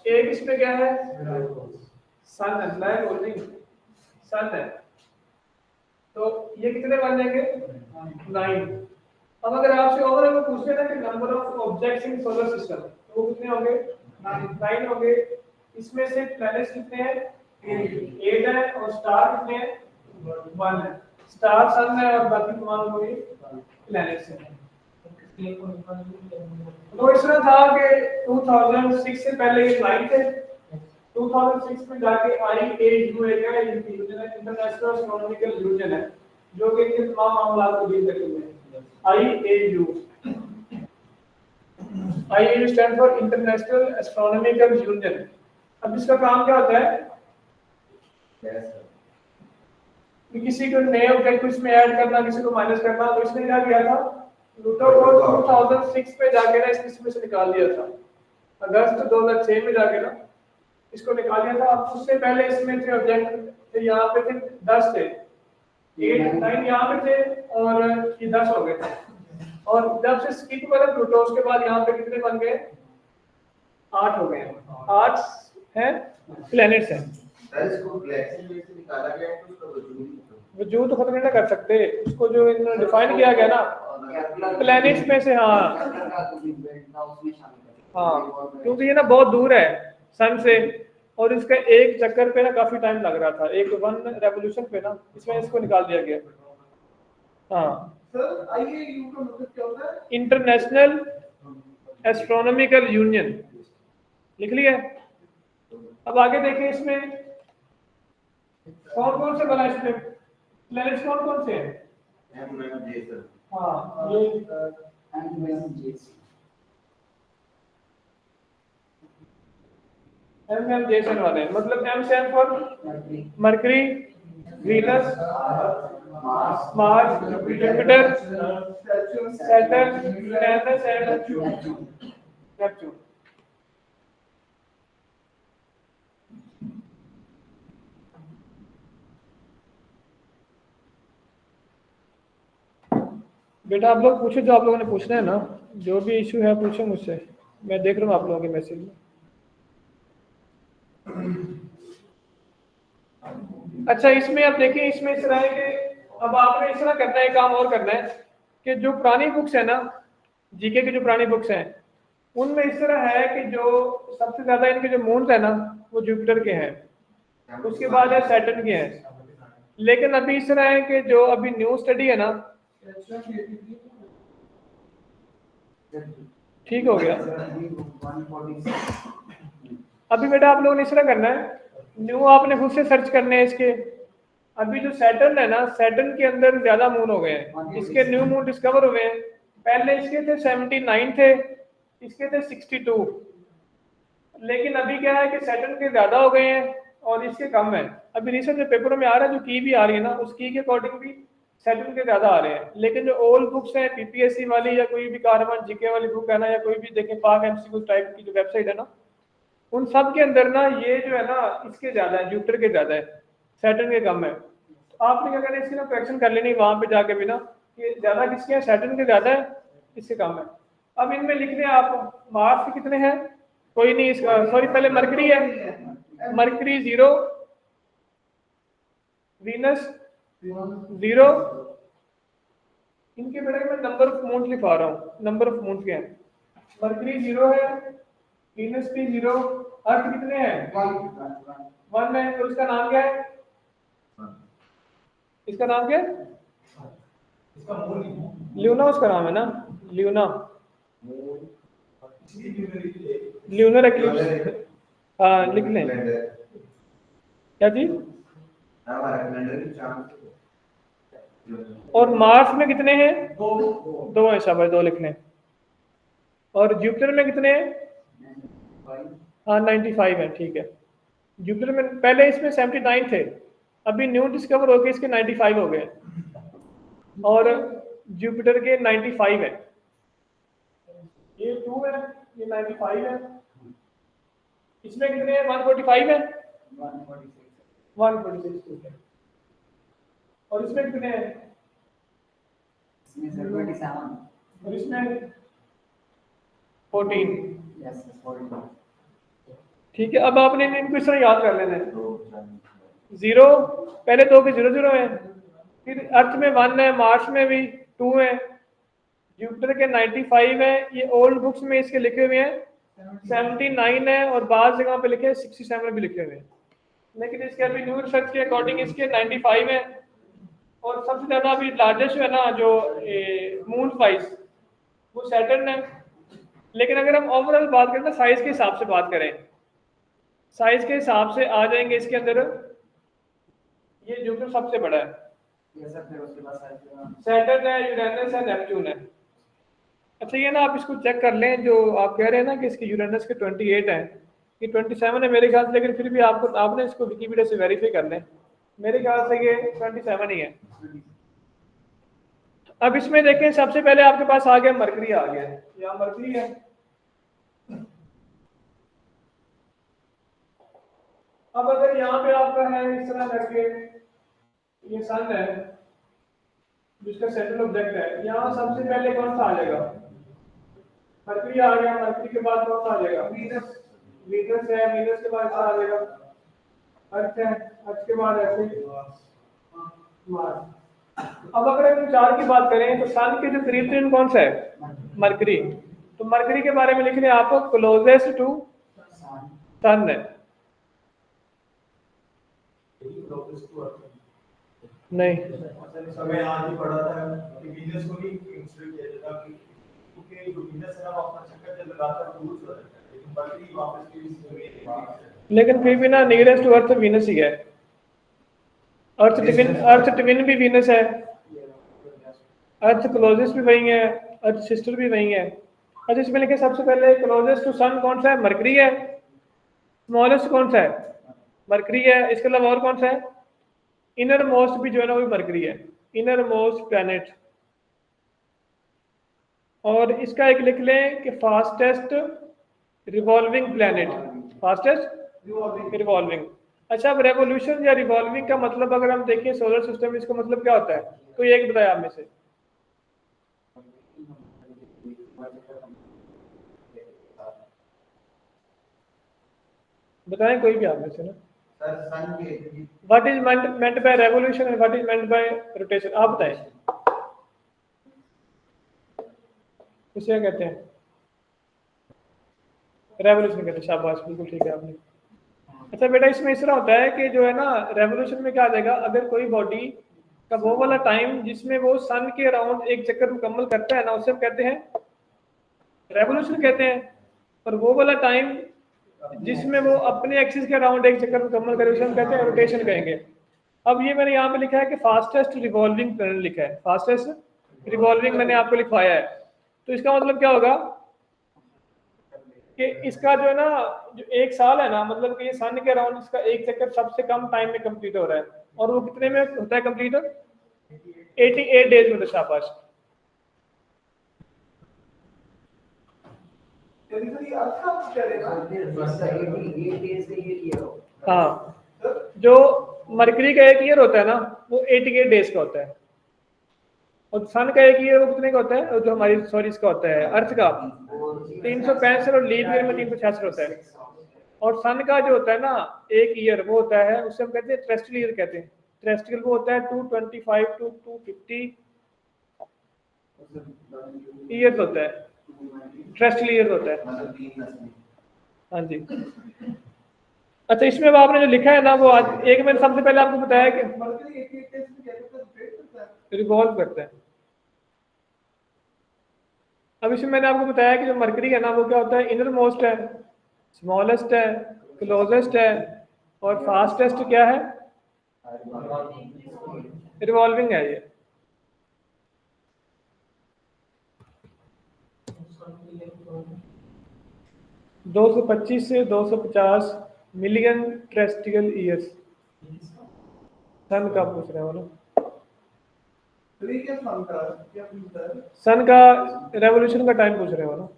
एक इसमें क्या है? सन है। ब्लैक होल नहीं, सन है। तो ये कितने बन जाएंगे? 9। अब अगर आपसे ओवरऑल पूछते ना कि number of objects in solar system, तो वो कितने होंगे? 9 होंगे। इसमें से प्लैनेट्स कितने हैं? 8 है। और स्टार कितने हैं? 1 है। स्टार सन है और बाकी तमाम होंगे प्लैनेट्स हैं। तो इस तरह था कि 2006 से पहले ये फ्लाइट थे। 2006 में जाके IAU एक है, इंटरनेशनल एस्ट्रोनॉमिकल यूनियन है, जो कि इन तमाम मामलों को डील करती है। IAU stand for international astronomical union. अब इसका काम क्या होता है कि किसी को नए ऑब्जेक्ट को इसमें ऐड करना, किसी को माइनस करना। तो इसने क्या किया था? प्लूटो को 2006 में जाके ना इसमें से निकाल दिया था। अगस्त 2006 में जाके ना इसको निकाल दिया था। अब उससे पहले इसमें थे ऑब्जेक्ट थे, यहाँ पे थे 10 थे, 8 9 यहाँ पे थे, और ये 10 हो गए थे। और जब से स्किप हुआ था प्लूटो, उसके बाद यहाँ पे कितने बन गए? 8 हो गए। 8 हैं प्लैनेट्स हैं। इसको गैलेक्सी में से निकाला गया है, तो उसका वजूद तो खत्म नहीं कर सकते उसको, जो इन्होंने डिफाइन किया गया ना प्लैनेट्स में से। हाँ हाँ, क्योंकि ये ना बहुत दूर है सन से, और इसका एक चक्कर पे ना काफी टाइम लग रहा था, एक 1 रेवोल्यूशन पे ना, इसमें इसको निकाल दिया गया। हाँ सर, IAU का मतलब क्या होता है? इंटरनेशनल एस्ट्रोनॉमिकल यूनियन, लिख लिया। अब आगे देखें इसमें कौन कौन से बना, इसमें प्लैनेट्स कौन कौन से हैं? हाँ, ये M जैसन वाले हैं। मतलब M stand for mercury, Venus, Mars, Jupiter, Saturn, Uranus and Neptune. बेटा आप लोग पूछो जो आप लोगों ने पूछना है ना, जो भी इशू है पूछो मुझसे, मैं देख रहा हूँ आप लोगों के मैसेज में। अच्छा इसमें आप देखिए, इसमें इस तरह है कि अब आपने इस तरह करना है, काम और करना है कि जो पुरानी बुक्स है ना, जीके की जो पुरानी बुक्स हैं, उनमें इस तरह है कि जो सबसे ज्यादा इनके जो मून्स है ना वो जुपिटर के हैं, उसके बाद है सैटर्न के हैं। लेकिन अभी इस तरह है कि जो अभी न्यू स्टडी है ना, ठीक हो गया। अभी बेटा आप लोगों ने इस तरह करना है, न्यू आपने खुद से सर्च करने हैं इसके। अभी जो सैटर्न है ना, सैटर्न के अंदर ज्यादा मून हो गए हैं, इसके न्यू मून डिस्कवर हुए हैं। पहले इसके थे 79 थे, इसके थे 62, लेकिन अभी क्या है कि सैटर्न के ज्यादा हो गए हैं और इसके कम है। अभी रिसेंट जो पेपरों में आ रहा है, जो की भी आ रही है ना, उस की के अकॉर्डिंग भी सैटर्न के ज्यादा आ रहे हैं। लेकिन जो ओल्ड बुक्स हैं पीपीएससी वाली या कोई भी कारवान जीके वाली बुक है ना, या कोई भी देखें पाक एमसीक्यू टाइप की जो वेबसाइट है ना, उन सब के अंदर ना ये जो है ना इसके ज्यादा है, जुपिटर के ज्यादा है, सैटर्न के कम है। तो आपने क्या करना है, इसकी ना करेक्शन कर लेनी वहां पे जाके भी ना, कि ज्यादा किसके हैं, सैटर्न के ज्यादा है, इससे कम है। अब इनमें लिख लें आप मार्स के कितने हैं, कोई नहीं, इसका सॉरी पहले मरकरी है, मरकरी 0, वीनस 0, इनके बेटा मैं नंबर ऑफ मून्स लिखा रहा हूँ, नंबर ऑफ मून्स के हैं। मरकरी 0 है, वीनस भी 0, अर्थ कितने हैं 1 है, और इसका नाम क्या है, इसका नाम क्या है, ल्यूना उसका नाम है ना, ल्यूना, ल्यूनर एक्लिप्स। हाँ लिख लें, क्या जी। और मार्स में कितने हैं, 2 है, शाबाश 2 लिख लें। और जुपिटर में कितने हैं, हाँ 95 है, ठीक है। जुपिटर में पहले इसमें 79 थे, अभी न्यू डिस्कवर हो गए इसके 95 हो गए, और जुपिटर के 95 है, ये 2 है, ये 95 है। इसमें कितने हैं, 145 है, 146 ठीक है। और इसमें कितने हैं, और इसमें 14, ठीक है। अब आपने इनको इस तरह याद कर लेना है, 0 पहले 2 के 0 है, फिर अर्थ में 1 है, मार्स में भी 2 है, जुपिटर के 95 है, ये ओल्ड बुक्स में इसके लिखे हुए हैं 79 है, और बाद जगह पे लिखे हैं 67 भी लिखे हुए हैं। लेकिन इसके अभी न्यू रिसर्च के अकॉर्डिंग इसके 95 है, और सबसे ज्यादा अभी लार्जेस्ट है ना जो मून वाइज वो सैटर्न है। लेकिन अगर हम ओवरऑल बात करें ना, साइज के हिसाब से बात करें, साइज के हिसाब से आ जाएंगे इसके अंदर, ये जुपिटर सबसे बड़ा है, सैटर्न है, यूरेनस है, नेपच्यून है। अच्छा ये ना आप इसको चेक कर लें, जो आप कह रहे हैं ना कि इसके यूरेनस के 28 है, ये 27 है मेरे ख्याल से, लेकिन फिर भी आपने इसको विकिपीडिया से वेरीफाई कर लें, मेरे ख्याल से ये 27 ही है। अब इसमें देखें, सबसे पहले आपके पास आ गया मरकरी, आ गया यहाँ मरकरी है। अब अगर यहाँ पे आपका है इस तरह करके, ये सन है जिसका सेंट्रल ऑब्जेक्ट है, यहाँ सबसे पहले कौन सा आ जाएगा, मरकरी आ गया, मरकरी के बाद कौन सा आ जाएगा, वीनस, वीनस है, वीनस के बाद आ जाएगा अर्थ है, अर्थ के बाद ऐसे मार्स। अब अगर हम 4 की बात करें तो सन के जो करीब तरीन कौन सा है, मरकरी। तो मरकरी के बारे में लिख लें आपको, क्लोजेस्ट टू सन है, नहीं समय आज ही पढ़ा था कि वीनस को नहीं कंसीडर किया जाता, क्योंकि जो वीनस है ना वो अपना चक्कर जब लगाता है दूर चला जाता है, लेकिन मरकरी वापस के, लेकिन फिर भी ना नियरेस्ट टू अर्थ वीनस ही है, अर्थ ट्विन भी वीनस है, अर्थ क्लोजेस्ट भी वही है, अर्थ सिस्टर भी वही है। अच्छा इसमें लिखे सबसे पहले क्लोजेस्ट टू सन कौन सा है, मरकरी है, स्मॉलेस्ट कौन सा है, मरकरी है, इसके अलावा और कौन सा है, इनर मोस्ट भी जो है ना वो भी मरकरी है, इनर मोस्ट प्लैनेट। और इसका एक लिख लें कि fastest revolving planet, fastest revolving. अच्छा अब रेवोल्यूशन या रिवॉल्विंग का मतलब अगर हम देखें सोलर सिस्टम में, इसका मतलब क्या होता है, तो एक बताया आप में से, बताएं कोई भी आप में से ना। सर सन के what is meant by revolution and what is meant by rotation, आप बताएं उसे क्या कहते हैं? रेवोल्यूशन कहते हैं, शाबाश, बिल्कुल ठीक है आपने। अच्छा बेटा, इसमें इस तरह होता है कि जो है ना, रेवोल्यूशन में क्या आ जाएगा, अगर कोई बॉडी का वो वाला टाइम जिसमें वो सन के अराउंड एक चक्कर मुकम्मल करता है ना, उसे हम कहते हैं रेवोल्यूशन कहते हैं। और वो वाला टाइम जिसमें वो अपने एक्सिस के अराउंड एक चक्कर मुकम्मल करे उसे हम कहते हैं रोटेशन कहेंगे। अब ये मैंने यहाँ पे लिखा है कि फास्टेस्ट रिवॉल्विंग प्लैनेट लिखा है, फास्टेस्ट रिवॉल्विंग मैंने आपको लिखवाया है। तो इसका मतलब क्या होगा कि इसका जो है ना, जो एक साल है ना, मतलब कि ये सन के अराउंड इसका एक चक्कर सबसे कम टाइम में कंप्लीट हो रहा है। और वो कितने में होता है कंप्लीट? 88 डेज में। तो शाबाश। हाँ, जो मरकरी का एक ईयर होता है ना, वो 88 डेज का होता है। और सन का एक ईयर वो कितने का होता है, जो हमारी सॉरी इसका होता है अर्थ का 365, और लीप ईयर में 366 होता है। और सन का जो होता है ना एक ईयर, वो होता है, उसे हम कहते हैं टेरेस्ट्रियल ईयर कहते हैं। टेरेस्ट्रियल वो होता है 225 टू 250 ईयर्स होता है, टेरेस्ट्रियल ईयर होता है। हाँ जी। अच्छा, इसमें अब आपने जो लिखा है ना, वो आज एक मैंने सबसे पहले आपको बताया कि रिवॉल्व करता है। अब इसमें मैंने आपको बताया कि जो मरकरी है ना, वो क्या होता है, इनर मोस्ट है, स्मॉलेस्ट है, क्लोजेस्ट है, और फास्टेस्ट क्या है, रिवॉल्विंग है ये। दो 225 से 250 मिलियन टेरेस्ट्रियल ईयर्स सन का पूछ रहे हो ना। सन का रेवोल्यूशन का टाइम पूछ रहे हो ना।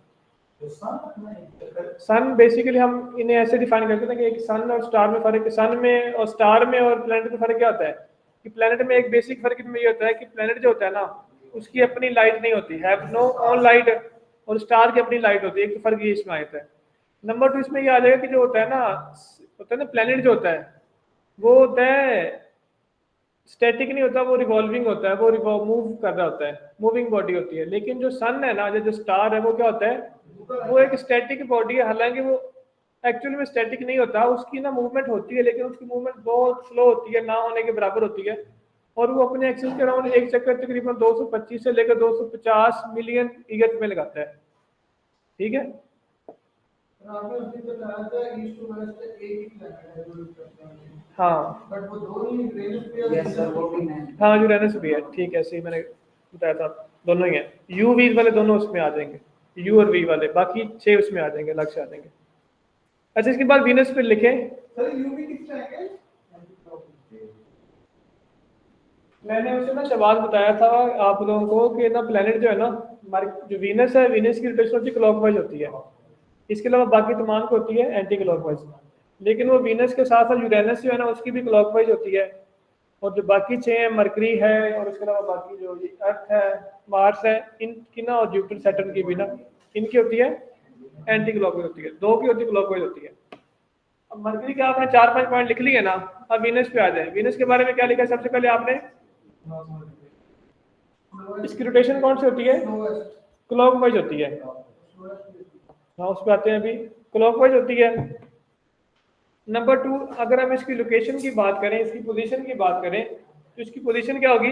सन बेसिकली हम इन्हें ऐसे डिफाइन करते हैं कि एक सन और स्टार में फर्क, सन में और स्टार में और प्लेनेट में फर्क क्या होता है कि प्लेनेट में एक बेसिक फर्क में ये होता है कि प्लेनेट जो होता है ना, उसकी अपनी लाइट नहीं होती, हैव नो ऑन लाइट, और स्टार की अपनी लाइट होती है। एक तो फर्क ये इसमें आता है। नंबर 2 इसमें ये आ जाएगा कि जो होता है ना प्लेनेट जो होता है वो होता है स्टैटिक नहीं होता, वो रिवॉल्विंग होता है, वो मूव कर रहा होता है, मूविंग बॉडी होती है। लेकिन जो सन है ना, जो स्टार है, वो क्या होता है, वो एक स्टैटिक बॉडी है। हालांकि वो एक्चुअली में स्टैटिक नहीं होता, उसकी ना मूवमेंट होती है, लेकिन उसकी मूवमेंट बहुत स्लो होती है, ना होने के बराबर होती है। और वो अपने एक्सिस के अराउंड एक चक्कर तकरीबन 225 से लेकर 250 मिलियन ईयर में लगाता है। ठीक है, हाँ बट वो दोनों ही हाँ, यूरेनस भी है, ठीक है, सही मैंने बताया था, दोनों ही है। यू वी वाले दोनों उसमें आ जाएंगे, यू और वी वाले, बाकी 6 उसमें आ जाएंगे, अलग से आ जाएंगे। अच्छा, इसके बाद वीनस पे लिखें। सर यूवी किस तरह के? मैंने उसे ना शबाज बताया था आप लोगों को कि ना प्लेनेट जो है ना, जो वीनस है, वीनस की रोटेशन होती है क्लॉकवाइज होती है। इसके अलावा बाकी तमाम को होती है एंटी क्लॉकवाइज। लेकिन वो वीनस के साथ साथ यूरेनस जो है ना, उसकी भी क्लॉकवाइज होती है। और जो बाकी 6 हैं, मरकरी है, और उसके अलावा बाकी जो ये अर्थ है, मार्स है, इनकी ना, और जुपिटर सैटर्न की भी ना, इनकी होती है एंटी क्लॉकवाइज होती है, 2 की होती है क्लॉकवाइज होती है। अब मरकरी के आपने 4-5 पॉइंट लिख लिए ना, अब वीनस पे आ जाए। वीनस के बारे में क्या लिखा है सबसे पहले आपने? इसकी रोटेशन कौन सी होती है? क्लॉकवाइज होती है। हाँ, उस पर आते हैं अभी, क्लॉकवाइज होती है। नंबर 2, अगर हम इसकी लोकेशन की बात करें, इसकी पोजीशन की बात करें, तो इसकी पोजीशन क्या होगी?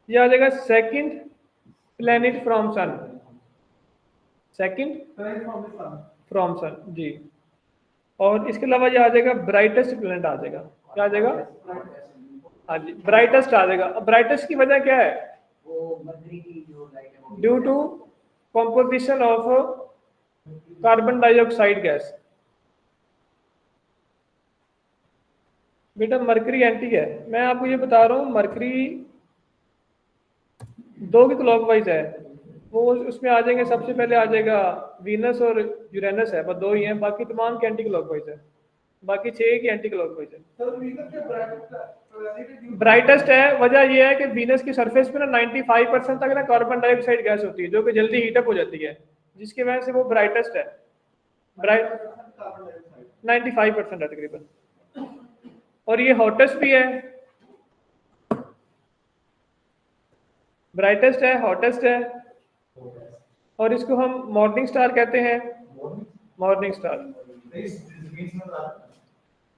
ये आ जाएगा second planet from sun, second from sun जी। और इसके अलावा ये आ जाएगा ब्राइटेस्ट प्लेनेट आ जाएगा। क्या आ जाएगा? हाँ जी, ब्राइटेस्ट आ जाएगा। अब ब्राइटेस्ट की वजह क्या है? Due to composition of carbon dioxide gas. बेटा मरकरी एंटी है, मैं आपको ये बता रहा हूँ, मरकरी 2 की क्लॉकवाइज है, वो उसमें आ जाएंगे। सबसे पहले आ जाएगा वीनस और यूरेनस है, बस 2 ही हैं, बाकी तमाम की एंटी क्लॉकवाइज है, बाकी 6 की एंटी क्लॉकवाइज है। ब्राइटेस्ट है, वजह ये है कि वीनस की सरफेस पे ना 95% तक ना कार्बन डाइऑक्साइड गैस होती है, जो कि जल्दी हीटअप हो जाती है, जिसकी वजह से वो ब्राइटेस्ट है। ब्राइट कार्बन डाइऑक्साइड 95% है तकरीबन। और ये हॉटेस्ट भी है, ब्राइटेस्ट है, हॉटेस्ट है, और इसको हम मॉर्निंग स्टार कहते हैं। मॉर्निंग स्टार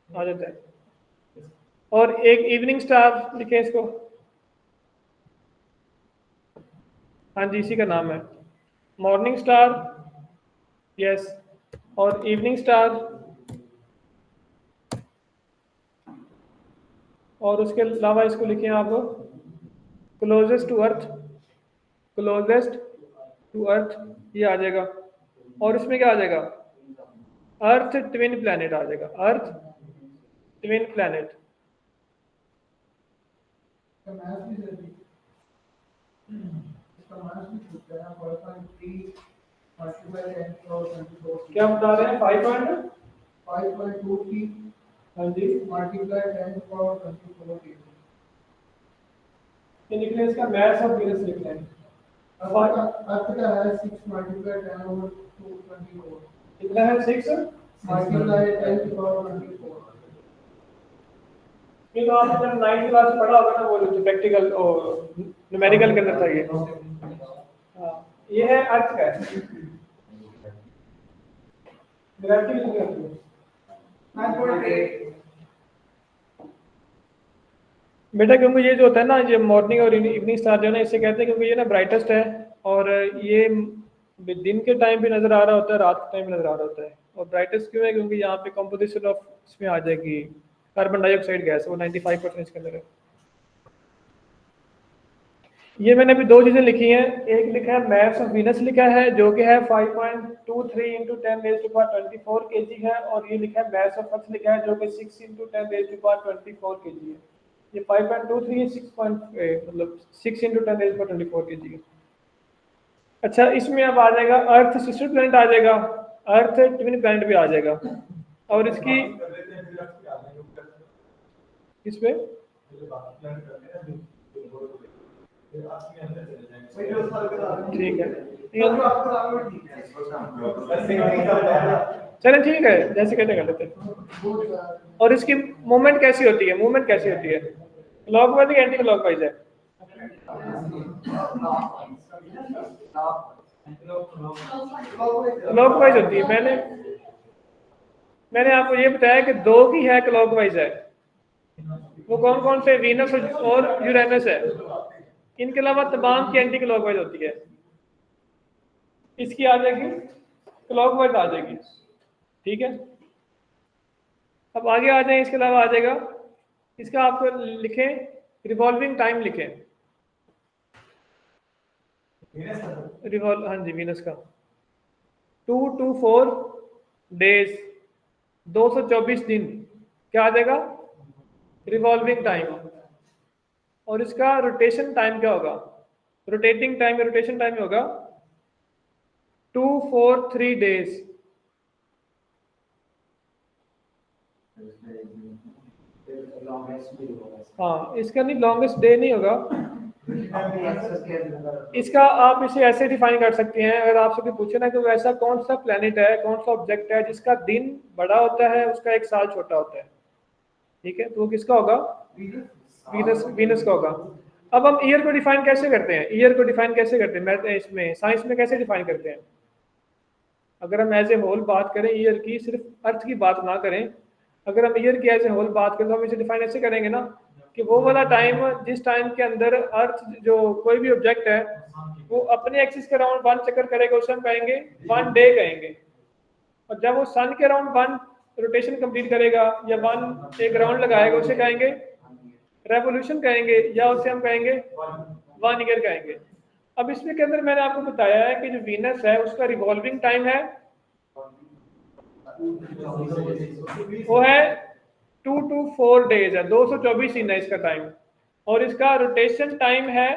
आ जाता है। और एक इवनिंग स्टार लिखे इसको, हाँ जी इसी का नाम है मॉर्निंग स्टार, यस। और इवनिंग स्टार, और उसके अलावा इसको लिखें आप closest to Earth, closest to Earth, ये आ जाएगा। और इसमें क्या आ जाएगा, अर्थ ट्विन प्लैनेट आ जाएगा, अर्थ ट्विन प्लैनेट। का मैथ भी जल्दी इसका मैथ भी पूछ रहा है 5.3 मल्टीप्लाई 10 और 24 क्या बता रहे हैं, 5.23 हाँ जी मल्टीप्लाई 10 और 24 ये निकले, इसका मैथ्स ऑफ वीनस लिख लें। अर्थ का है 6 मल्टीप्लाई 10 over 224 कितना है, 6। मल्टीप्लाई 10 और 24 ये तो आपने जब 9th क्लास में पढ़ा होगा ना, वो जो प्रैक्टिकल और न्यूमेरिकल के अंदर था ये। हाँ ये है अर्थ का, ग्रेविटी लिख लें। 9.8 बेटा क्योंकि ये जो होता है ना, ये मॉर्निंग और इवनिंग स्टार जो है ना, इससे कहते हैं क्योंकि ये ना ब्राइटेस्ट है, और ये दिन के टाइम भी नज़र आ रहा होता है, रात के टाइम भी नज़र आ रहा होता है। और ब्राइटेस्ट क्यों है, क्योंकि यहाँ पे कंपोजिशन ऑफ इसमें आ जाएगी कार्बन डाइऑक्साइड गैस, वो 95% इसके अंदर है। ये मैंने अभी दो चीज़ें लिखी हैं, एक लिखा है मैथ्स ऑफ वीनस लिखा है जो कि है 5.23 × 10⁻24 kg है, और ये लिखा है मैथ्स ऑफ अर्थ लिखा है जो कि 6 × 10⁻24 kg है। ये 5.23 है, 6 मतलब 6 × 10⁻24 kg है। अच्छा इसमें अब आ जाएगा अर्थ सिस्टर प्लैनेट आ जाएगा, अर्थ ट्विन प्लैनेट भी आ जाएगा। और इसकी इस पे ठीक है, चलें ठीक है, जैसे कहते कर लेते हैं। और इसकी मूवमेंट कैसी होती है, मूवमेंट कैसी होती है, क्लॉकवाइज या एंटी क्लॉकवाइज है? क्लॉकवाइज होती है। मैंने आपको ये बताया कि दो की है क्लॉकवाइज है, वो कौन कौन से, वीनस और यूरेनस है। इनके अलावा तमाम की एंटी क्लॉकवाइज होती है। इसकी आ जाएगी क्लॉकवाइज आ जाएगी, ठीक है। अब आगे आ जाए, इसके अलावा आ जाएगा इसका, आपको लिखें रिवॉल्विंग टाइम लिखें, हाँ जी वीनस का 224 डेज, 224 दिन क्या आ जाएगा, रिवॉल्विंग टाइम। और इसका रोटेशन टाइम क्या होगा, रोटेटिंग टाइम, रोटेशन टाइम होगा 243 डेज। हाँ इसका नहीं, लॉन्गेस्ट डे नहीं होगा इसका। आप इसे ऐसे डिफाइन कर सकते हैं, अगर आपसे कोई पूछे ना कि वैसा कौन सा प्लेनेट है, कौन सा ऑब्जेक्ट है जिसका दिन बड़ा होता है, उसका एक साल छोटा होता है, ठीक है, तो वो किसका होगा, वीनस का होगा। अब हम ईयर को डिफाइन कैसे करते हैं, ईयर को डिफाइन कैसे करते हैं, मैं इसमें साइंस में कैसे डिफाइन करते हैं। अगर हम एज ए होल बात करें ईयर की, सिर्फ अर्थ की बात ना करें, अगर हम ईयर की एज ए होल बात करें तो हम इसे डिफाइन ऐसे करेंगे ना कि वो वाला टाइम जिस टाइम के अंदर अर्थ जो कोई भी ऑब्जेक्ट है वो अपने एक्सिस के अराउंड 1 चक्कर करेगा, उसे हम कहेंगे 1 डे कहेंगे। और जब वो सन के अराउंड 1 रोटेशन कंप्लीट करेगा या 1 एक राउंड लगाएगा, उसे कहेंगे रेवोल्यूशन कहेंगे, या उसे हम कहेंगे 1 ईयर कहेंगे। अब इसमें के अंदर मैंने आपको बताया है कि जो वीनस है उसका रिवॉल्विंग टाइम है वो है 2 to 4 डेज है, 224 दिन है इसका टाइम। और इसका रोटेशन टाइम है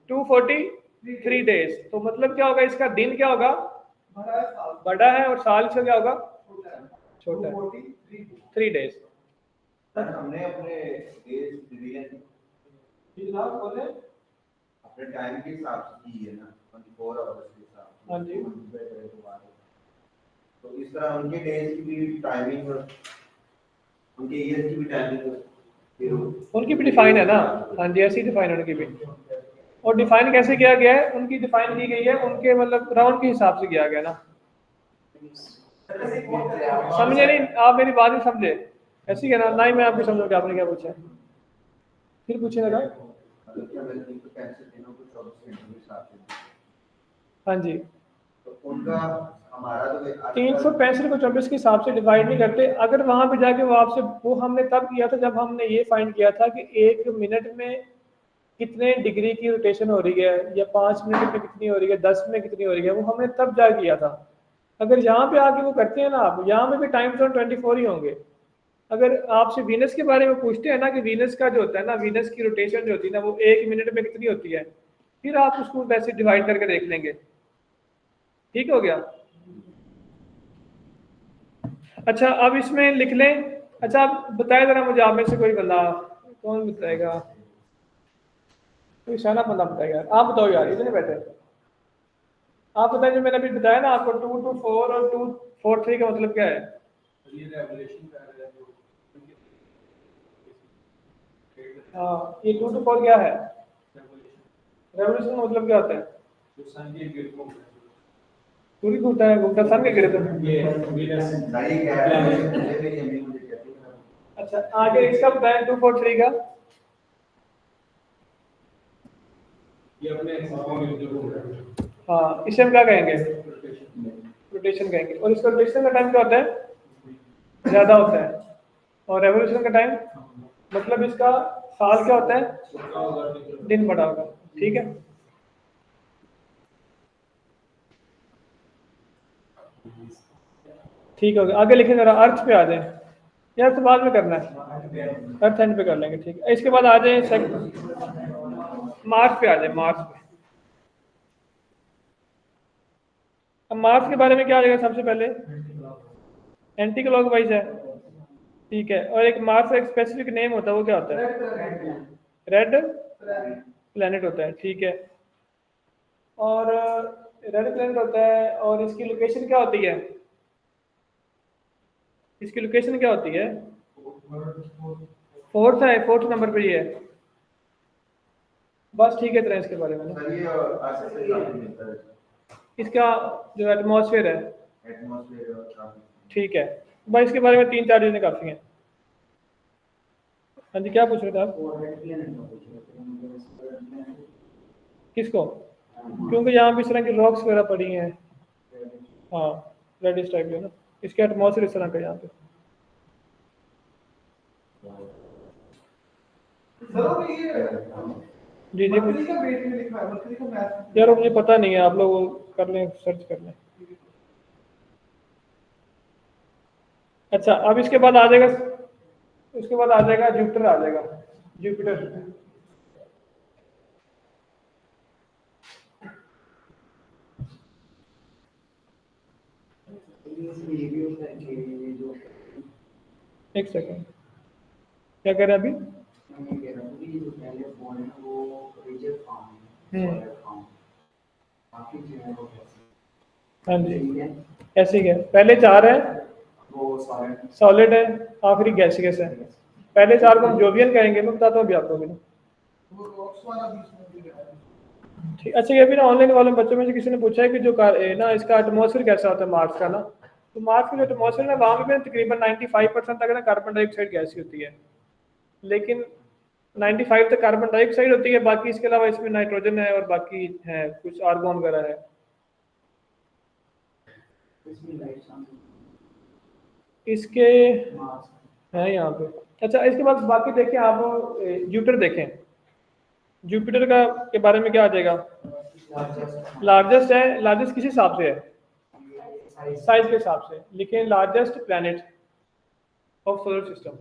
243 डेज। तो मतलब क्या होगा, इसका दिन क्या होगा, बड़ा है, और साल इसका क्या होगा, छोटा है, 3 डेज। सर हमने अपने डेज डिवीजन बोले अपने टाइम के हिसाब से की है ना, 24 आवर्स के हिसाब से। हाँ जी। तो इस तरह उनके डेज की भी टाइमिंग, उनके ईयर की भी टाइमिंग फिर उनकी भी डिफाइन है ना, हाँ जी ऐसी डिफाइन है उनकी भी। और डिफाइन कैसे किया गया है, उनकी डिफाइन की गई है उनके मतलब राउंड के हिसाब से किया गया ना। समझे नहीं आप मेरी बात नहीं समझे, ऐसी है ना, ना ही मैं आपको समझूँ कि आपने क्या पूछा है, फिर पूछे लगा। मतलब कि अगर 365 दिनों को 24 घंटे के हिसाब से, हाँ जी, तो उनका हमारा तो 365 को 24 के हिसाब से डिवाइड नहीं करते। अगर वहां पे जाके वो आपसे, वो हमने तब किया था जब हमने ये फाइंड किया था कि 1 मिनट में कितने डिग्री की रोटेशन हो रही है, या 5 मिनट में कितनी हो रही है, 10 में कितनी हो रही है, वो हमने तब जा किया था। अगर यहाँ पे आके वो करते हैं ना आप, यहाँ पे भी टाइम जोन 24 ही होंगे। अगर आपसे वीनस के बारे में पूछते हैं ना कि वीनस का जो होता है ना, वीनस की रोटेशन जो होती है ना, वो 1 मिनट में कितनी होती है, फिर आप उसको वैसे डिवाइड करके देख लेंगे। ठीक हो गया। अच्छा अब इसमें लिख लें। अच्छा आप बताए जरा मुझे, आप में से कोई बंदा, कौन बताएगा, कोई शाना बंदा बताएगा, आप बताओ यार, इतने बैठे आप बताएं। जो मैंने अभी बताया ना आपको 2 to 4 और 2 4 3 का मतलब क्या है। हाँ ये 2 to 4 क्या है, रेवोल्यूशन का मतलब क्या होता है, पूरी घूमता है, घूमता सन के गिरे तो। नहीं कह रहे हैं, मुझे मेरी अम्मी मुझे कहती है। अच्छा आगे इसका बताएं 2 4 3 का। हाँ इसे हम क्या कहेंगे, रोटेशन कहेंगे। और इसका रोटेशन का टाइम क्या होता है, ज़्यादा होता है। और रेवोल्यूशन का टाइम मतलब इसका साल क्या होता है, दिन बड़ा होगा। ठीक है, ठीक हो गया। आगे लिखे जरा, अर्थ पे आ जाए, या तो बाद में करना है, अर्थ एंड पे कर लेंगे। ठीक है, इसके बाद आ जाए मार्स पे आ जाए, मार्स पे। अब मार्स के बारे में क्या आ जाएगा सबसे पहले, एंटी क्लॉकवाइज है। ठीक है, और एक मार्स का एक स्पेसिफिक नेम होता है, वो क्या होता है, रेड प्लेनेट होता है। ठीक है, और रेड प्लेनेट होता है, और इसकी लोकेशन क्या होती है, इसकी लोकेशन क्या होती है, फोर्थ है, फोर्थ नंबर पर ये है। बस ठीक है, तरह इसके बारे में ना, सर ये ऐसे से काफी मिलता है, इसका जो एटमॉस्फेयर है। एटमॉस्फेयर और काफी। ठीक है, बस इसके बारे में 3 4 चीजें काफी हैं। हाँ जी क्या पूछ रहे थे आप, किसको, क्योंकि यहाँ भी इस तरह की रॉक्स वगैरह पड़ी हैं। हाँ रेडिश टाइप है ना, इसके एटमॉस्फेयर इस तरह का यहाँ पे। सर अब ये जी जी मरकरी का बेस में लिखा है, मरकरी का मैथ। यार मुझे पता नहीं है, आप लोग वो कर लें, सर्च कर लें। अच्छा अब इसके बाद आ जाएगा, उसके बाद आ जाएगा जुपिटर, आ जाएगा जुपिटर। एक सेकंड, क्या कह रहे हैं अभी, हाँ जी ऐसे ही है, पहले 4 है सॉलिड है, आखिरी गैसियस है। पहले 4 को हम जोवियन कहेंगे, मैं बताता हूँ अभी आप लोगों को। वो रॉक्स वाला बीच में भी है। ठीक, अच्छा ये भी ना ऑनलाइन वाले बच्चों में से किसी ने पूछा है कि जो ना इसका एटमॉस्फेयर कैसा होता है मार्स का ना, तो मार्स का जो एटमॉस्फेयर है वहाँ पे तकरीबन 95% तक ना कार्बन डाइऑक्साइड गैस ही होती है, लेकिन 95 तक कार्बन डाइऑक्साइड होती है, बाकी इसके अलावा इसमें नाइट्रोजन है और बाकी है कुछ आर्गोन वगैरह है। इसके है यहाँ पे। अच्छा इसके बाद बाकी देखें आप, जुपिटर देखें, जुपिटर का के बारे में क्या आ जाएगा, लार्जेस्ट है, लार्जेस्ट किस हिसाब से है, साइज के हिसाब से लिखें, largest planet of solar system.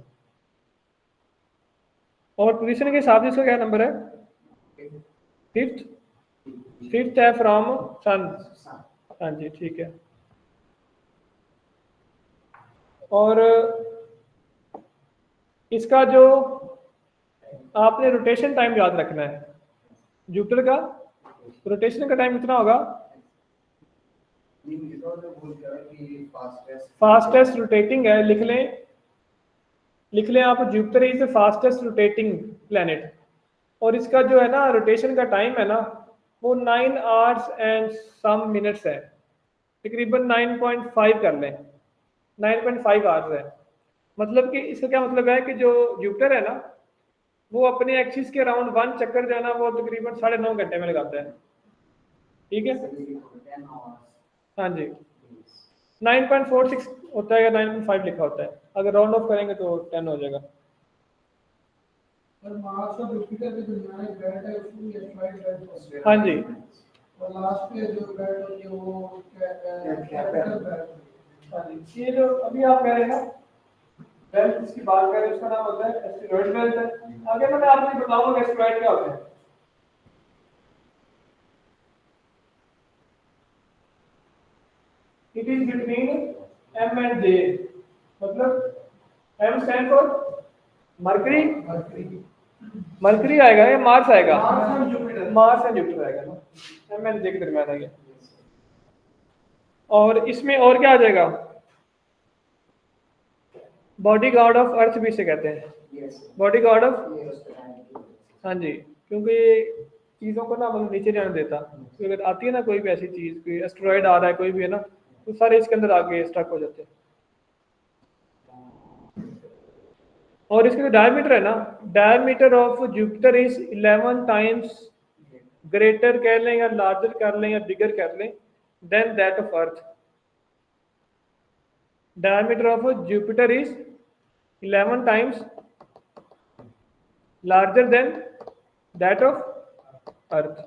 और पोजीशन के हिसाब से इसका क्या नंबर है, फिफ्थ, फिफ्थ है फ्रॉम सन। हाँ जी ठीक है, और इसका जो आपने रोटेशन टाइम याद रखना है, जुपिटर का रोटेशन का टाइम कितना होगा, फास्टेस्ट रोटेटिंग है, लिख लें आप, Jupiter is the fastest rotating planet. और इसका जो है ना रोटेशन का टाइम है ना वो 9 आवर्स एंड सम मिनट्स है, तकरीबन 9.5 कर लें, 9.5 आवर्स है। मतलब कि इसका क्या मतलब है कि जो जुपिटर है ना वो अपने एक्सिस के अराउंड 1 चक्कर जो है ना वो तकरीबन 9.5 घंटे में लगाता है। ठीक है, हाँ जी, 9.46 होता है या 9.5 लिखा होता है, अगर राउंड ऑफ करेंगे तो 10 हो जाएगा। और मार्स और जुपिटर के दरमियान एक बेल्ट है, उसको एस्टेरॉयड बेल्ट। हाँ जी, और लास्ट पे जो बेल्ट होती है वो कैपिटल बेल्ट। हाँ जी, ये जो अभी आप कह रहे हैं ना बेल्ट जिसकी बात कर रहे हैं उसका नाम होता है एस्टेरॉयड बेल्ट है। आगे मैं आपको बताऊंगा एस्टेरॉयड क्या होता है। It is between M and J, मतलब M stand for mercury, mercury आएगा या मार्स आएगा, मार्स एंड जुपिटर आएगा ना, M एंड J के दरमियान आएगा। और इसमें और क्या आ जाएगा, बॉडी गार्ड ऑफ अर्थ भी इसे कहते हैं, बॉडी गार्ड ऑफ, हाँ जी, क्योंकि ये चीज़ों को ना मतलब नीचे जाने देता, तो अगर आती है ना कोई भी ऐसी चीज़, कोई एस्टेरॉयड आ रहा है कोई भी है ना, तो सारे इसके अंदर आके स्टक हो जाते हैं। और इसका जो डायमीटर है ना, diameter of Jupiter is 11 times greater कह लें या लार्जर कर लें या बिगर कर लें than that of Earth. Diameter of Jupiter is 11 times larger than that of Earth.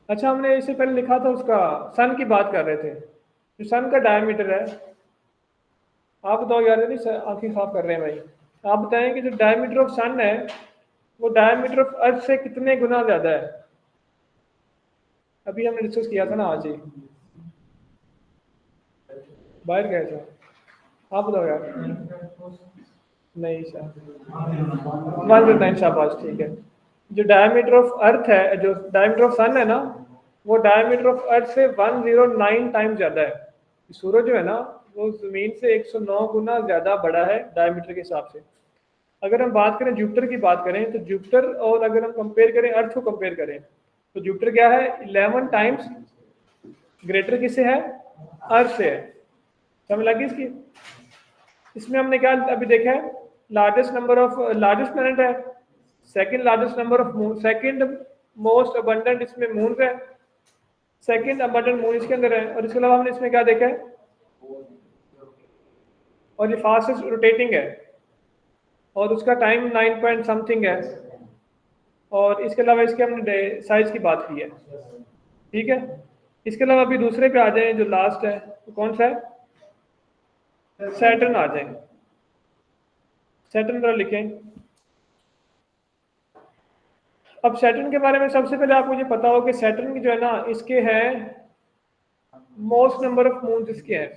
अच्छा, हमने इससे पहले लिखा था उसका, सन की बात कर रहे थे, जो सन का डायमीटर है, आप बताओ यार, नहीं आंखें साफ कर रहे हैं भाई, आप बताएं कि जो डायमीटर ऑफ सन है वो डायमीटर ऑफ अर्थ से कितने गुना ज्यादा है। अभी हमने डिस्कस किया था ना आज ही, बाहर गए थे, आप बताओ यार, नहीं सर, 109 शाबाश, ठीक है। जो डायमीटर ऑफ अर्थ है, जो डायमीटर ऑफ सन है ना वो डायमीटर ऑफ अर्थ से 109 टाइम ज़्यादा है। सूरज जो है ना वो ज़मीन से 109 गुना ज़्यादा बड़ा है डायमीटर के हिसाब से। अगर हम बात करें जुपिटर की बात करें तो जुपिटर, और अगर हम कंपेयर करें अर्थ को कंपेयर करें तो जुपिटर क्या है, 11 टाइम्स ग्रेटर किससे है, अर्थ से है। समझ लगी इसकी। इसमें हमने क्या अभी देखा है, लार्जेस्ट प्लैनेट है, second largest number of moon, second most abundant इसमें मून है, सेकंड अबंडेंट मून इसके अंदर है। और इसके अलावा हमने इसमें क्या देखा है, और ये फास्टेस्ट रोटेटिंग है और उसका टाइम 9 पॉइंट समथिंग है। और इसके अलावा इसके हमने साइज की बात की है, ठीक है। इसके अलावा अभी दूसरे पे आ जाए, जो लास्ट है तो कौन सा है, सैटर्न आ जाए। सैटर्न जरा लिखें। अब सैटर्न के बारे में सबसे पहले आपको ये पता हो कि सैटर्न की जो है ना इसके हैं मोस्ट नंबर ऑफ मून इसके हैं।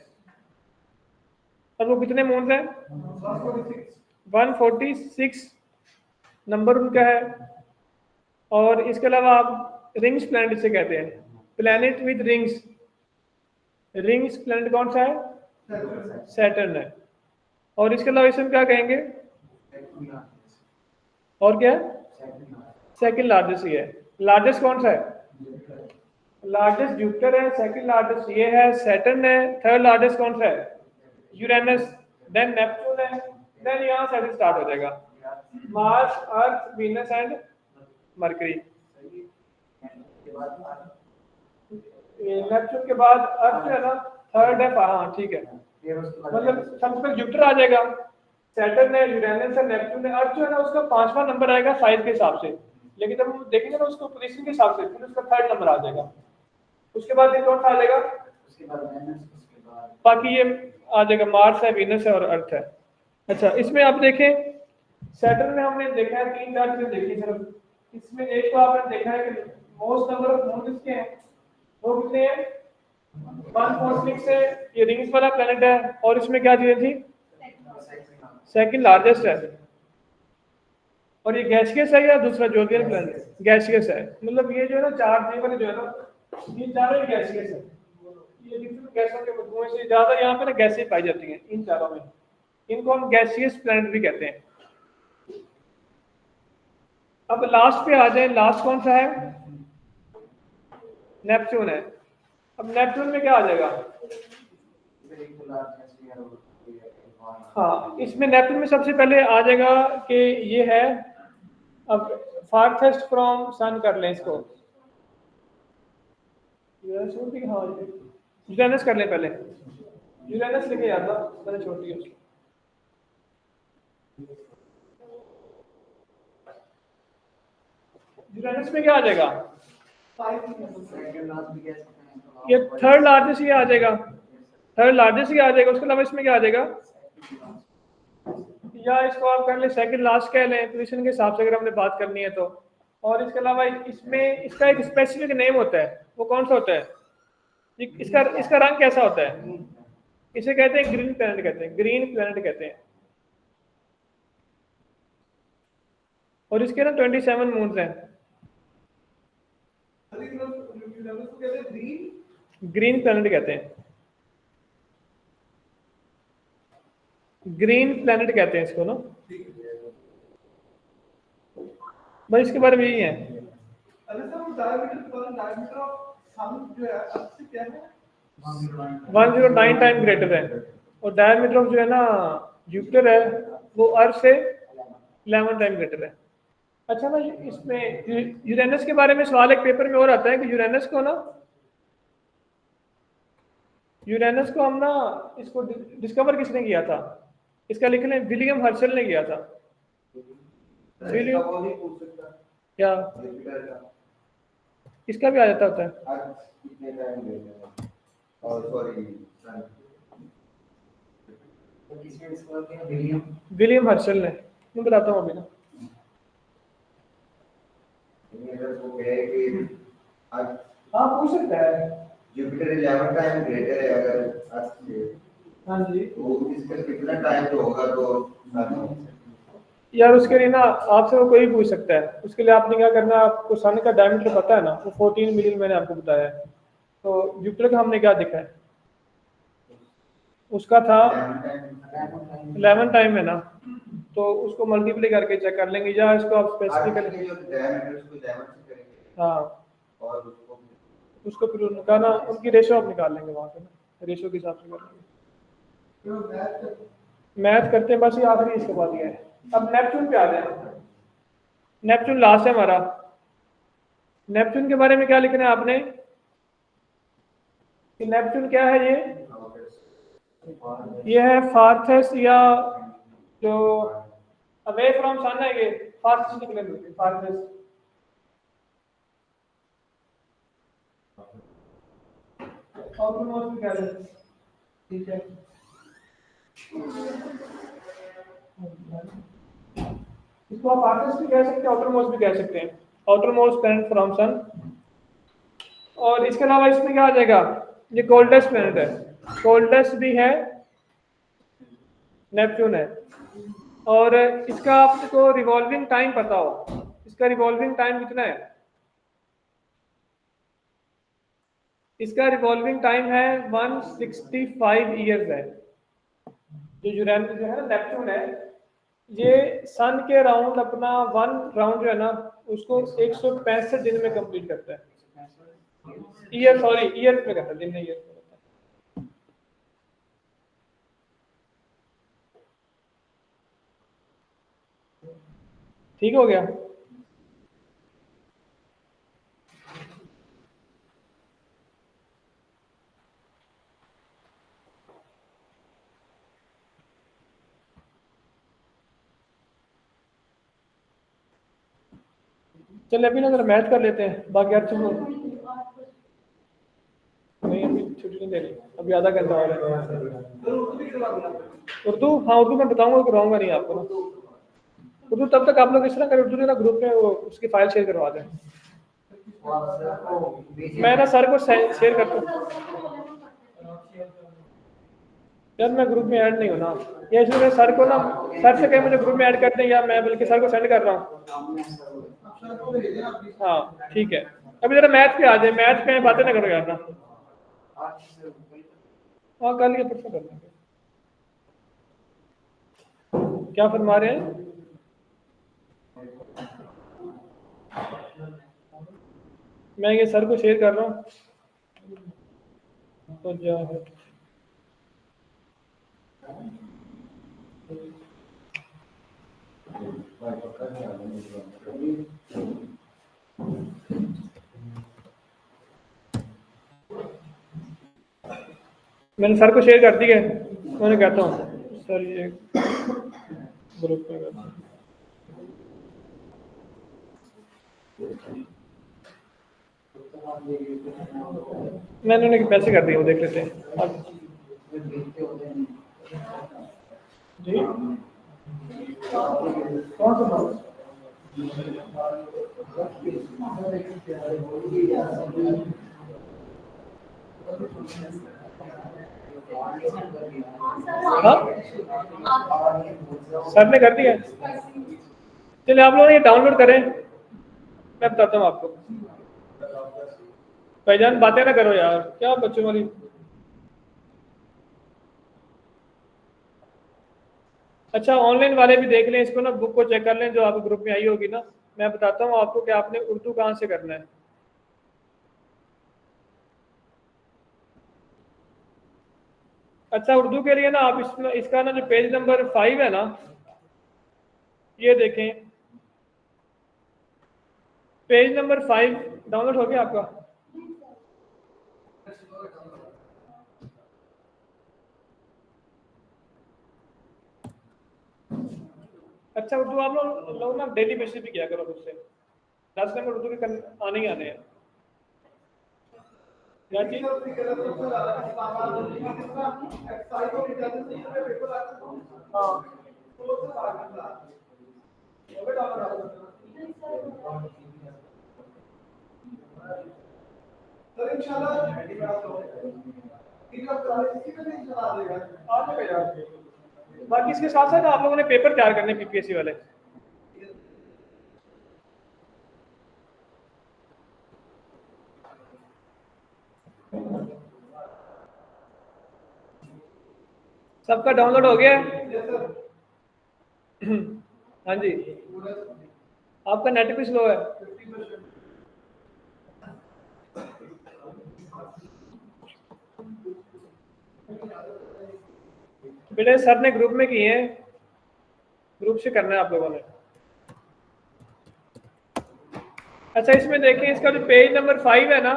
और वो कितने मून हैं, 146 नंबर उनका है। और इसके अलावा आप रिंग्स प्लैनेट इसे कहते हैं, planet with rings. Rings planet कौन सा है, सैटर्न है। और इसके अलावा इसे हम क्या कहेंगे, और क्या है, सेकंड लार्जेस्ट ही है। लार्जेस्ट कौन सा है, लार्जेस्ट जुपिटर है, सेकंड लार्जेस्ट ये है सैटर्न है, थर्ड लार्जेस्ट कौन सा है, यूरेनस, देन नेपच्यून है, देन यहाँ से स्टार्ट हो जाएगा Mars, earth, Venus and mercury. Neptune के बाद अर्थ है ना थर्ड है, हाँ ठीक है। मतलब सबसे पहले जुपिटर आ जाएगा, सैटर्न है, यूरेनस है, नेपच्यून है। अर्थ जो है ना उसका 5वां नंबर आएगा साइज के हिसाब से, लेकिन जब हम देखेंगे ना उसको पोजीशन के हिसाब से फिर उसका थर्ड नंबर आ जाएगा। उसके बाद ये कौन सा आ जाएगा, बाकी ये आ जाएगा मार्स है, वीनस है और अर्थ है। अच्छा, इसमें आप देखें सैटर्न में हमने देखा है 3-4 चीजें देखी सिर्फ। इसमें एक तो आपने देखा है कि मोस्ट नंबर ऑफ मून किसके हैं, वो कितने हैं, 146 है, ये रिंग्स वाला प्लैनेट है। और इसमें क्या चीजें थी, सेकंड लार्जेस्ट है। और ये गैसियस है या दूसरा जोवियल प्लैनेट? गैसियस है। मतलब ये जो है ना, चार जीवन जो है ना, ये चारों ही गैसियस है। ये डिफरेंट गैसों के मजमूए से ज्यादा यहाँ पे ना गैसें पाई जाती हैं इन चारों में। इनको हम गैसियस प्लैनेट भी कहते हैं। अब लास्ट पे आ जाए, लास्ट कौन सा है? नेपच्यून है। अब नेपच्यून में क्या आ जाएगा? हाँ, इसमें नेपच्यून में सबसे पहले आ जाएगा कि ये है, अब फारथेस्ट फ्रॉम सन कर लें इसको, हाँ यूरेनस कर लें पहले। यूरेनस लिखे याद था, मैंने छोड़ दिया उसको। यूरेनस में क्या आ जाएगा? ये थर्ड लार्जेस्ट ही आ जाएगा, थर्ड लार्जेस्ट ही आ जाएगा। उसके अलावा इसमें क्या आ जाएगा? या इसको आप कर ले सेकंड लास्ट कह लें पोजीशन के हिसाब से, अगर हमने बात करनी है तो। और इसके अलावा इसमें इसका एक स्पेसिफिक नेम होता है, वो कौन सा होता है? इसका रंग कैसा होता है? इसे कहते हैं ग्रीन प्लैनेट कहते हैं, ग्रीन प्लैनेट कहते हैं। और इसके ना 27 मून्स हैं। ग्रीन प्लैनेट कहते हैं, ग्रीन प्लैनेट कहते हैं इसको ना। भाई इसके बारे में यही है। डायमीटर ऑफ सन जो है उससे क्या है? 109 टाइम ग्रेटर है। और डायमीटर ऑफ जो है ना जुपिटर है, वो अर्थ से 11 टाइम ग्रेटर है। अच्छा भाई, इसमें यूरेनस के बारे में सवाल एक पेपर में और आता है कि यूरेनस को हम ना, इसको डिस्कवर किसने किया था? इसका लिख लें, विलियम हर्शल ने किया था। विलियम क्या? इसका भी आ जाता होता है। विलियम हर्शल ने, मैं बताता हूँ अभी ना। हाँ पूछ सकता है। जुपिटर 11 टाइम ग्रेटर है अगर अर्थ से, हाँ जी, तो इसका कितना टाइम तो होगा? तो यार उसके लिए ना आपसे वो कोई पूछ सकता है। उसके लिए आपने क्या करना, आपको सन का डायमीटर पता है ना, वो 14 मिलियन मैंने आपको बताया है। तो जुपिटर का हमने क्या देखा है? उसका था 11 टाइम है ना, तो उसको मल्टीप्लाई करके चेक कर लेंगे, या इसको आप स्पेसिफिकली, हाँ, और उसको फिर उनका ना, उनकी रेशो आप निकाल लेंगे वहाँ पे ना, रेशो के हिसाब से कर लेंगे। मैथ करते हैं बस, ये आखिरी इसके बाद ये है। अब नेपच्यून पे आ जाए। नेपच्यून लास्ट है हमारा। नेपच्यून के बारे में क्या लिखना है आपने कि नेपच्यून क्या है? ये है फारथेस्ट, या जो अवे फ्रॉम सन है, ये फारथेस्ट निकलेंगे, फारथेस्ट। आउटरमोस्ट भी कह लेते हैं, ठीक है। इसको आप फारथेस्ट भी कह सकते हैं, आउटरमोस्ट भी कह सकते हैं, आउटरमोस्ट प्लैनेट फ्रॉम सन। और इसके अलावा इसमें क्या आ जाएगा? ये कोल्डेस्ट प्लैनेट है, कोल्डेस्ट भी है, नेपच्यून है। और इसका आपको रिवॉल्विंग टाइम पता हो, इसका रिवॉल्विंग टाइम कितना है? इसका रिवॉल्विंग टाइम है 165 ईयर्स है। जो यूरेनस जो है ना, नेपच्यून है, ये सन के राउंड अपना 1 राउंड जो है ना, उसको 165 दिन में कंप्लीट करता है। ईयर, सॉरी, ईयर में करता है, दिन में, ईयर में करता है। ठीक हो गया? चलिए अभी ना जरा मैथ कर लेते हैं, बाकी अर्थ नहीं, अभी छुट्टी नहीं दे रही, अभी आधा घंटा और है। उर्दू, हाँ उर्दू मैं बताऊंगा, कराऊंगा नहीं आपको ना उर्दू। तब तक आप लोग इस तरह करें, उर्दू ना ग्रुप में वो उसकी फाइल शेयर करवा दें। मैं ना सर को शेयर करता हूँ। यार मैं ग्रुप में ऐड नहीं हूँ ना, या इसलिए सर को ना, सर से कहीं मुझे ग्रुप में ऐड कर दें, या मैं बल्कि सर को सेंड कर रहा हूँ। सर को भेज देना प्लीज। हाँ ठीक है, अभी जरा मैथ पे आ जाए, मैथ पे बातें ना करो यार ना। हाँ कल या परसों कर लेंगे। क्या फरमा रहे हैं? मैं ये सर को शेयर कर रहा हूँ तो जो है मैंने सर को शेयर कर दी है, उन्हें कहता हूँ सर ये ग्रुप में करता हूँ। मैंने उन्हें पैसे कर दिए, वो देख लेते हैं अब। जी कौन सा नाम? हाँ सर ने कर दिया। चलिए आप लोग ये डाउनलोड करें, मैं बताता हूँ आपको। भाईजान बातें ना करो यार, क्या बच्चों वाली। अच्छा ऑनलाइन वाले भी देख लें इसको ना, बुक को चेक कर लें जो आपके ग्रुप में आई होगी ना। मैं बताता हूँ आपको कि आपने उर्दू कहाँ से करना है। अच्छा उर्दू के लिए ना आप इसका ना जो पेज नंबर 5 है ना, ये देखें, पेज नंबर 5 डाउनलोड हो गया आपका? अच्छा उर्दू आप लोग ना डेली बेसिस पे किया करो उससे, 10 नंबर उर्दू के आने ही आने हैं। क्या चीज? सर इंशाल्लाह चला देगा। बाकी इसके साथ साथ आप लोगों ने पेपर तैयार करने पीपीएससी वाले। सबका डाउनलोड हो गया है? हाँ जी, आपका नेट भी स्लो है। बेटे सर ने ग्रुप में किए हैं, ग्रुप से करना है आप लोगों ने। अच्छा इसमें देखिए, इसका जो पेज नंबर 5 है ना,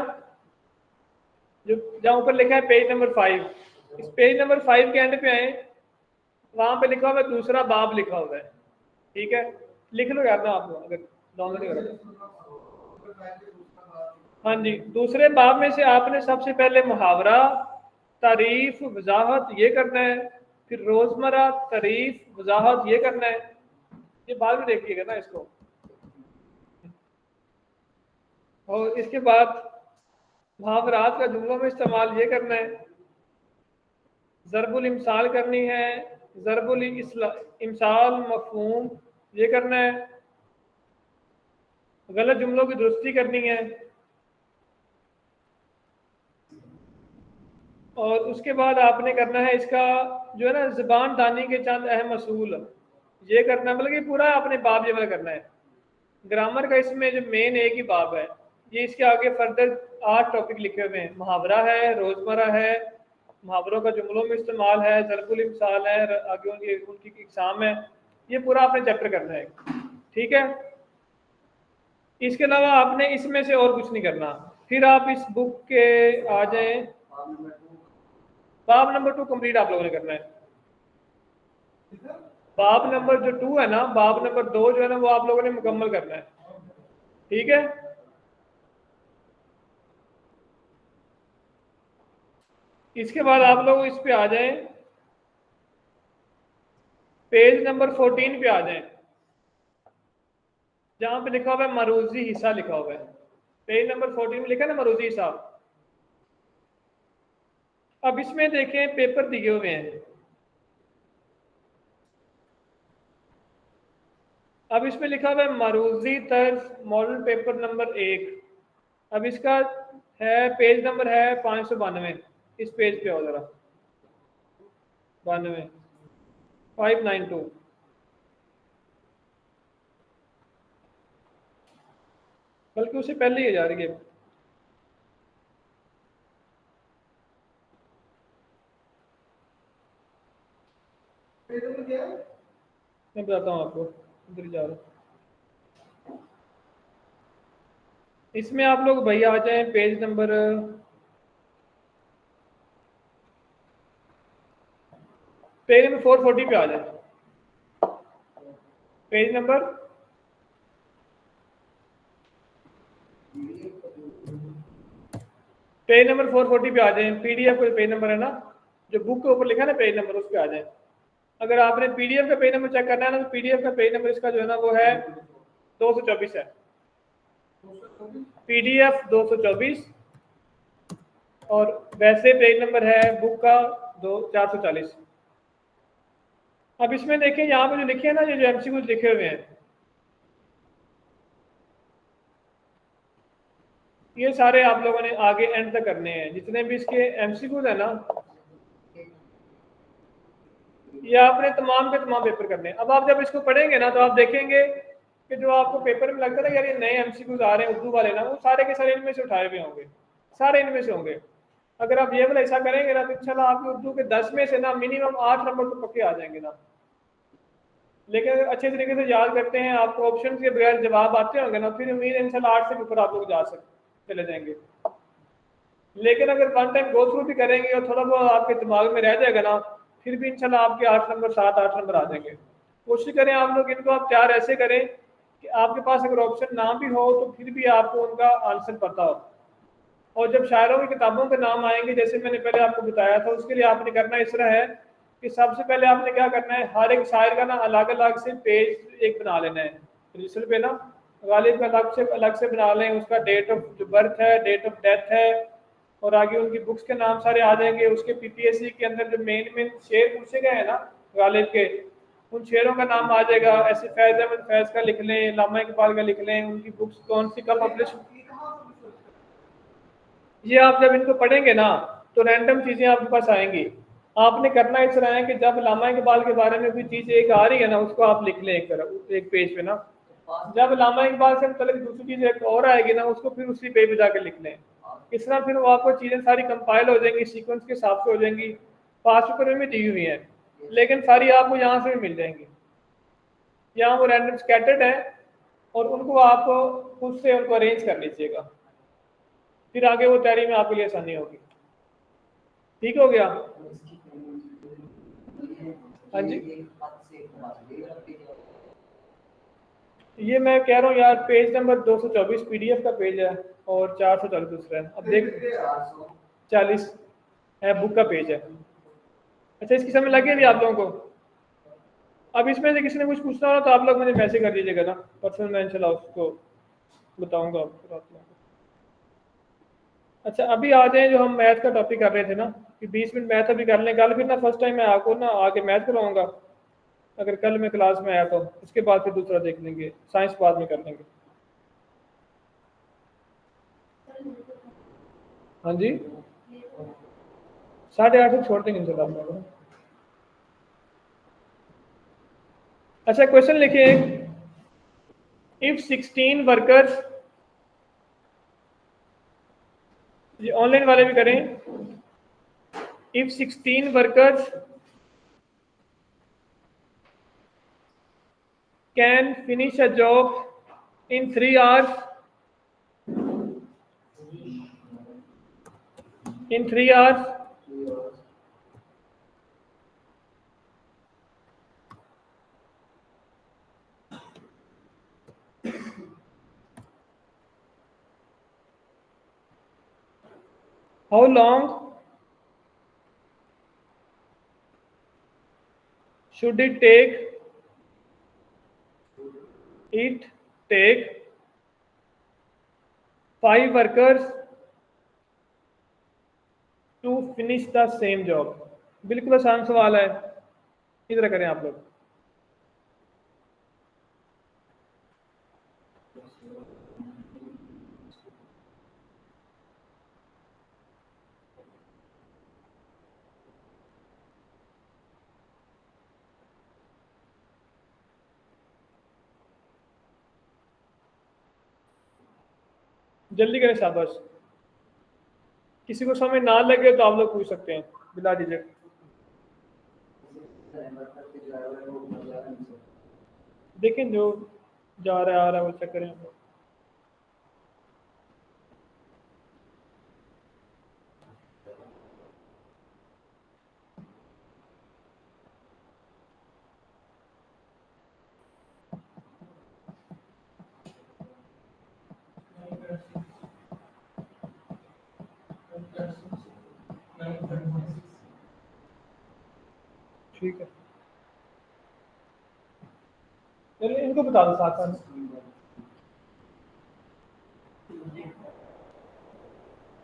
जो जहाँ ऊपर लिखा है पेज नंबर 5, इस पेज नंबर 5 के एंड पे आए, वहां पे लिखा हुआ है दूसरा बाब लिखा हुआ है। ठीक है, लिख लो यार ना आप लोग, अगर डाउनलोड नहीं करो। हाँ जी, दूसरे बाब में से आपने सबसे पहले मुहावरा, तारीफ, वजाहत ये करना है, फिर रोजमर्रा, तारीफ, वजाहत ये करना है। ये बाद में देखिएगा ना इसको। और इसके बाद मुहावरात का जुमलों में इस्तेमाल ये करना है, ज़रबुल इमसाल करनी है, ज़रबुल इमसाल मफहूम ये करना है, गलत जुमलों की दुरुस्ती करनी है, और उसके बाद आपने करना है इसका जो है ना ज़बान दानी के चंद अहम असूल ये करना है। मतलब कि पूरा आपने बाब ये वाला करना है। ग्रामर का इसमें जो मेन एक ही बाब है, ये इसके आगे फर्दर 8 टॉपिक लिखे हुए हैं। मुहावरा है, रोजमर्रा है, मुहावरों का जुमलों में इस्तेमाल है, ज़रबुल इमसाल है, आगे उनकी एग्जाम है। ये पूरा आपने चैप्टर करना है। ठीक है, इसके अलावा आपने इसमें से और कुछ नहीं करना। फिर आप इस बुक के आ जाएं, बाब नंबर 2 कंप्लीट आप लोगों ने करना है। बाब नंबर जो 2 है ना, बाब नंबर 2 जो है ना वो आप लोगों ने मुकम्मल करना है। ठीक है, इसके बाद आप लोग इस पे आ जाएं, पेज नंबर 14 पे आ जाएं, जहां पे लिखा हुआ है मरूजी हिस्सा लिखा हुआ है। पेज नंबर 14 में लिखा है ना मरूजी हिस्सा। अब इसमें देखें पेपर दिए हुए हैं, अब इसमें लिखा हुआ है मारूजी तर्ज मॉडल पेपर नंबर 1। अब इसका है पेज नंबर है 592, इस पेज पे हो जरा 92 592। बल्कि उससे पहले ही जा रही है। पेज नंबर क्या है? मैं बताता हूँ आपको, इधर ही जा रहा हूँ। इसमें आप लोग भैया आ जाए पेज नंबर 440 पे आ जाए। पेज नंबर पेज नंबर 440 पे आ जाए। पीडीएफ का पेज नंबर है ना, जो बुक के ऊपर लिखा है ना पेज नंबर, उस पे आ जाए। अगर आपने पीडीएफ का पेज नंबर चेक करना है ना, तो पीडीएफ का पेज नंबर इसका जो है ना वो है 224 है। पीडीएफ 224 और वैसे पेज नंबर है बुक का 440। अब इसमें देखिए यहाँ पे जो लिखे हैं ना, जो एमसीक्यूज लिखे हुए हैं, ये सारे आप लोगों ने आगे एंड तक करने हैं। जितने भी इसके एमसीक्यूज है ना, ये आपने तमाम के तमाम पेपर करने हैं। अब आप जब इसको पढ़ेंगे ना, तो आप देखेंगे कि जो आपको पेपर में लगता है ना यार ये नए एमसीक्यूज आ रहे हैं उर्दू वाले ना, वो सारे के सारे इनमें से उठाए हुए होंगे, सारे इनमें से होंगे। अगर आप ये वाला ऐसा करेंगे ना, तो इंशाल्लाह आपके उर्दू के 10 में से ना मिनिमम 8 नंबर तो पक्के आ जाएंगे ना। लेकिन अगर अच्छे तरीके से याद करते हैं, आपको ऑप्शन के बगैर जवाब आते होंगे ना, फिर उम्मीद है इंशाल्लाह 8 से ऊपर आप लोग जा सकते चले जाएंगे। लेकिन अगर वन टाइम गो थ्रू भी करेंगे और थोड़ा बहुत आपके दिमाग में रह जाएगा ना, फिर भी इंशाल्लाह आपके 8 नंबर 7-8 नंबर आ जाएंगे। कोशिश करें आप लोग इनको आप तैयार ऐसे करें कि आपके पास अगर ऑप्शन ना भी हो तो फिर भी आपको उनका आंसर पता हो। और जब शायरों की किताबों के नाम आएंगे, जैसे मैंने पहले आपको बताया था, उसके लिए आपने करना इस तरह है कि सबसे पहले आपने क्या करना है, हर एक शायर का ना अलग अलग से पेज एक बना लेना है रजिस्टर पे ना, गालिब का अलग से बना लें। उसका डेट ऑफ जो बर्थ है, डेट ऑफ डेथ है, और आगे उनकी बुक्स के नाम सारे आ जाएंगे। उसके पीपीएससी के अंदर जो मेन मेन शेर पूछे गए हैं ना गालिब के, उन शेरों का नाम आ जाएगा। ऐसे फैज अहमद फैज का लिख लें, लामा इकबाल का लिख लें, उनकी बुक्स कौन सी कब पब्लिश। ये आप जब इनको पढ़ेंगे ना, तो रैंडम चीज़ें आपके पास आएंगी। आपने करना इस तरह है कि जब लामा इकबाल के बारे में कोई चीज़ एक आ रही है ना, उसको आप लिख लें एक तरफ एक पेज पे ना। जब लामा इकबाल से मतलब दूसरी चीज़ एक और आएगी ना, उसको फिर उसी पेज पे जाकर लिख लें। इस तरह फिर वो आपको चीज़ें सारी कंपाइल हो जाएंगी, सीक्वेंस के हिसाब से हो जाएंगी। पास पेपर में दी हुई हैं, लेकिन सारी आपको यहाँ से भी मिल जाएंगी। यहाँ वो रैंडम स्कैटर्ड है, और उनको आप खुद से उनको अरेंज कर लीजिएगा, फिर आगे वो तैयारी में आपके लिए आसानी होगी। ठीक हो गया? हाँ जी, ये मैं कह रहा हूँ यार, पेज नंबर 224 पीडीएफ का पेज है और 440 दूसरा है। अब देख 40 है बुक का पेज है। अच्छा, इसकी समझ लगी अभी आप लोगों को? अब इसमें से किसी ने कुछ पूछना हो तो आप लोग मुझे मैसेज कर दीजिएगा ना, पर्सनल मैं इंशाल्लाह उसको बताऊंगा आपको रात में। अच्छा, अभी आ जाए जो हम मैथ का टॉपिक कर रहे थे ना, कि 20 मिनट मैथ अभी कर लें कल। फिर ना फर्स्ट टाइम मैं आपको ना आगे मैथ कराऊंगा, अगर कल मैं क्लास में आया तो। उसके बाद फिर दूसरा देख लेंगे, साइंस बाद में कर लेंगे। हाँ जी, 8:30 तक छोड़ देंगे इंशाल्लाह। अच्छा, क्वेश्चन लिखिए, इफ 16 वर्कर्स, ये ऑनलाइन वाले भी करें, if 16 workers can finish a job in 3 hours, in 3 hours, how long should it take 5 workers to finish the same job? बिल्कुल आसान सवाल है, इधर करें आप लोग। जल्दी करें शाबाश। किसी को समझ ना लगे तो आप लोग पूछ सकते हैं बिना झिझक। देखें जो जा रहा है आ रहा है वो चेक करें। ठीक है, चलिए इनको बता दो साथ साथ।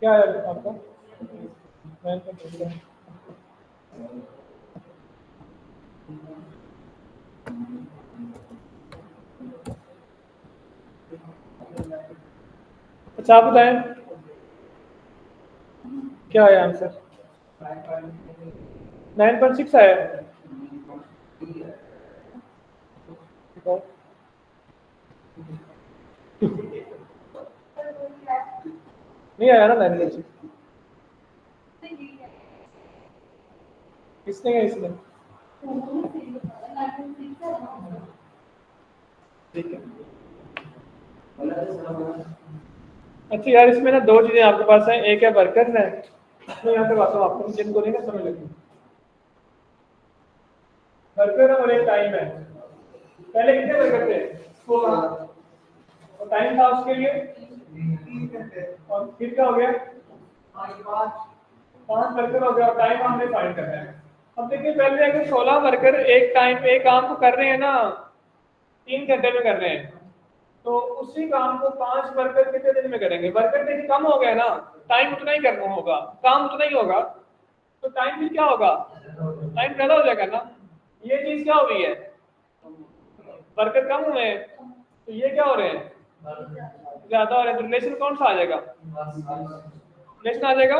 क्या है आपका? अच्छा आप बताएं क्या है आंसर? 9.6 आया। नहीं आया ना 9.6? किसने कहा इसने? ठीक है। अच्छा यार इसमें ना दो चीजें आपके पास हैं, एक है वर्कर है, मैं यहाँ पे बात हूँ आपको जिनको नहीं ना समझ लगी, वर्कर और एक टाइम है। पहले कितने वर्कर थे? 16 और टाइम था उसके लिए 3 घंटे और फिर क्या हो गया? 5 वर्कर हो गया और टाइम हमने फाइंड करना है। अब देखिए पहले अगर 16 वर्कर एक टाइम एक काम को कर रहे हैं ना 3 घंटे में कर रहे हैं, तो उसी काम को 5 वर्कर कितने दिन में करेंगे? वर्कर देखिए कम हो गया ना, टाइम उतना ही करना होगा, काम उतना ही होगा, तो टाइम भी क्या होगा? टाइम ज्यादा हो जाएगा ना। ये चीज क्या हो रही है? वर्कर कम हुए हैं तो ये क्या हो रहे हैं? ज्यादा हो रहे हैं। तो रिलेशन कौन सा आ जाएगा? रिलेशन आ जाएगा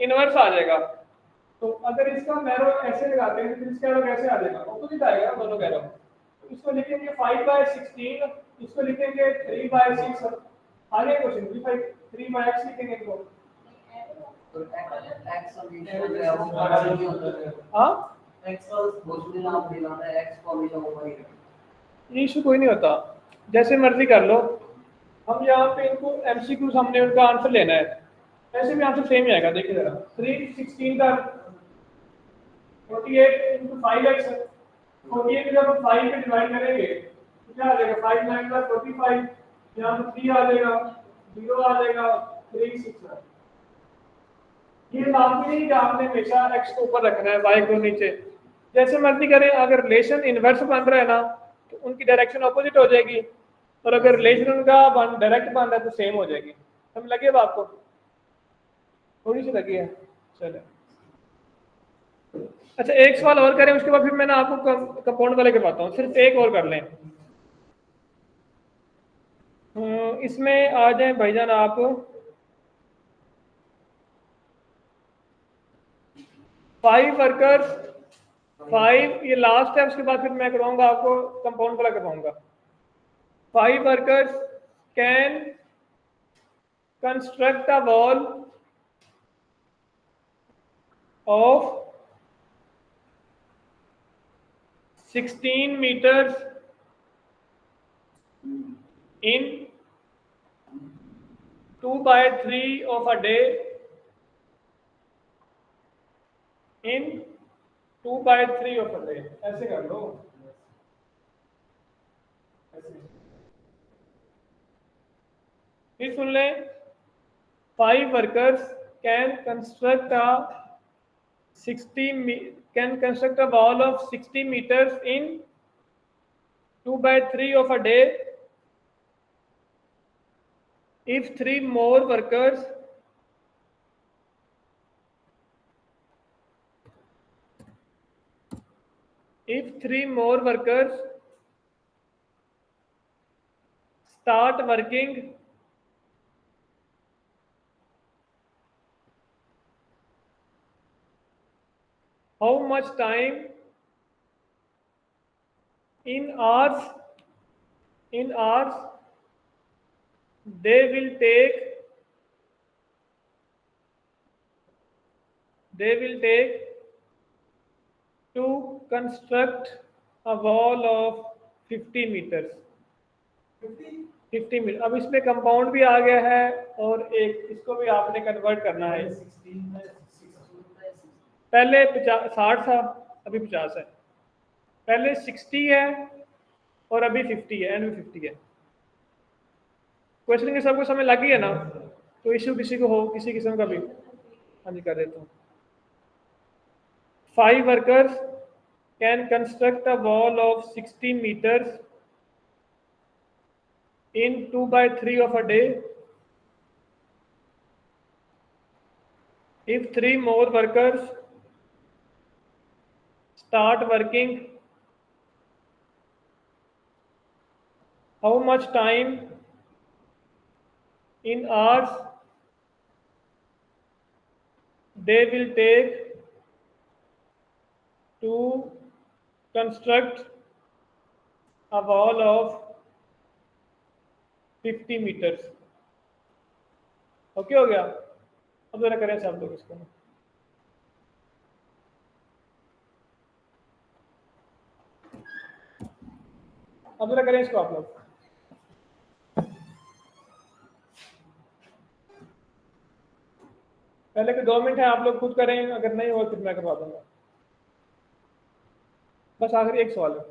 इनवर्स आ जाएगा। तो अगर इसका मैरो ऐसे लगाते हैं तो इसका एरो कैसे आ जाएगा? ऑपोजिट आएगा ना दोनों एरो। इसको लिखेंगे 5/16, इसको लिखेंगे 3/6। आगे क्वेश्चन 3/x लिखेंगे तो हाँ इशू कोई नहीं होता, जैसे मर्जी कर लो। हम यहाँ पे इनको एमसीक्यू हमने उनका आंसर लेना है, ऐसे भी आंसर सेम ही आएगा। देखिए जरा 316 का 48 into 5x, 48 जब हम 5 पे डिवाइड करेंगे तो क्या आ जाएगा? 5 9 का 45, यहाँ पे 3 आ जाएगा, 0 आ जाएगा, 3 6। ये लाभ नहीं कि आपने हमेशा x को ऊपर रखना है y को नीचे, जैसे मर्जी करें। अगर रिलेशन इनवर्स बन रहा है ना तो उनकी डायरेक्शन ऑपोजिट हो जाएगी, और अगर रिलेशन उनका डायरेक्ट बन रहा है तो सेम हो जाएगी। समझ लगी अब आपको? थोड़ी सी लगी है, चलो। अच्छा एक सवाल और करें उसके बाद फिर मैं ना आपको कंपाउंड वाले करवाता हूँ, सिर्फ एक और कर लें। इसमें आ जाए भाईजान आप 5 वर्कर्स 5, ये लास्ट है, उसके बाद फिर मैं करवाऊंगा आपको कंपाउंड वाला करवाऊंगा। 5 workers can construct a wall of 16 meters in 2/3 of a day in 2/3 of a day। ऐसे कर लो, फिर सुन लें। 5 workers can construct a wall of 60 meters in 2/3 of a day if 3 more workers start working how much time in hours they will take to construct a wall of 50 meters. 50 metre. अब इसमें compound भी आ गया है और एक इसको भी आपने कन्वर्ट करना है। पहले 60 था, अभी 50 है। पहले 60 है और अभी 50 है, एंड में 50 है। क्वेश्चन के सबको समझ लगी है ना? तो इशू किसी को हो किसी किस्म का भी, हाँ जी कर देता हूँ। 5 workers can construct a wall of 60 meters in 2/3 of a day. If 3 more workers start working, how much time in hours they will take to construct a wall of 50 meters? Okay हो गया? अब जरा करें सब लोग इसको। अब जरा करें इसको आप लोग। पहले के 2 मिनट है, आप लोग खुद करें, अगर नहीं हो तो मैं करवा दूंगा। बस आखिरी एक सवाल है।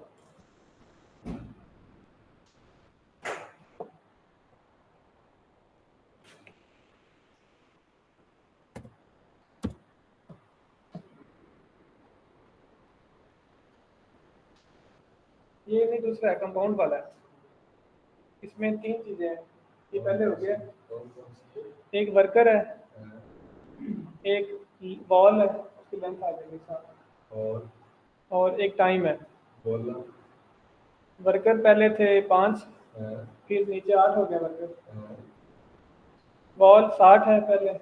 ये नहीं, दूसरा है, कंपाउंड वाला है। इसमें 3 चीजें हैं। ये पहले हो गया, एक वर्कर है, एक बॉल है, उसकी लेंथ आ जाएगी साथ, और एक टाइम है। वर्कर पहले थे 5, फिर नीचे 8 हो गया वर्कर। बॉल 60 है पहले,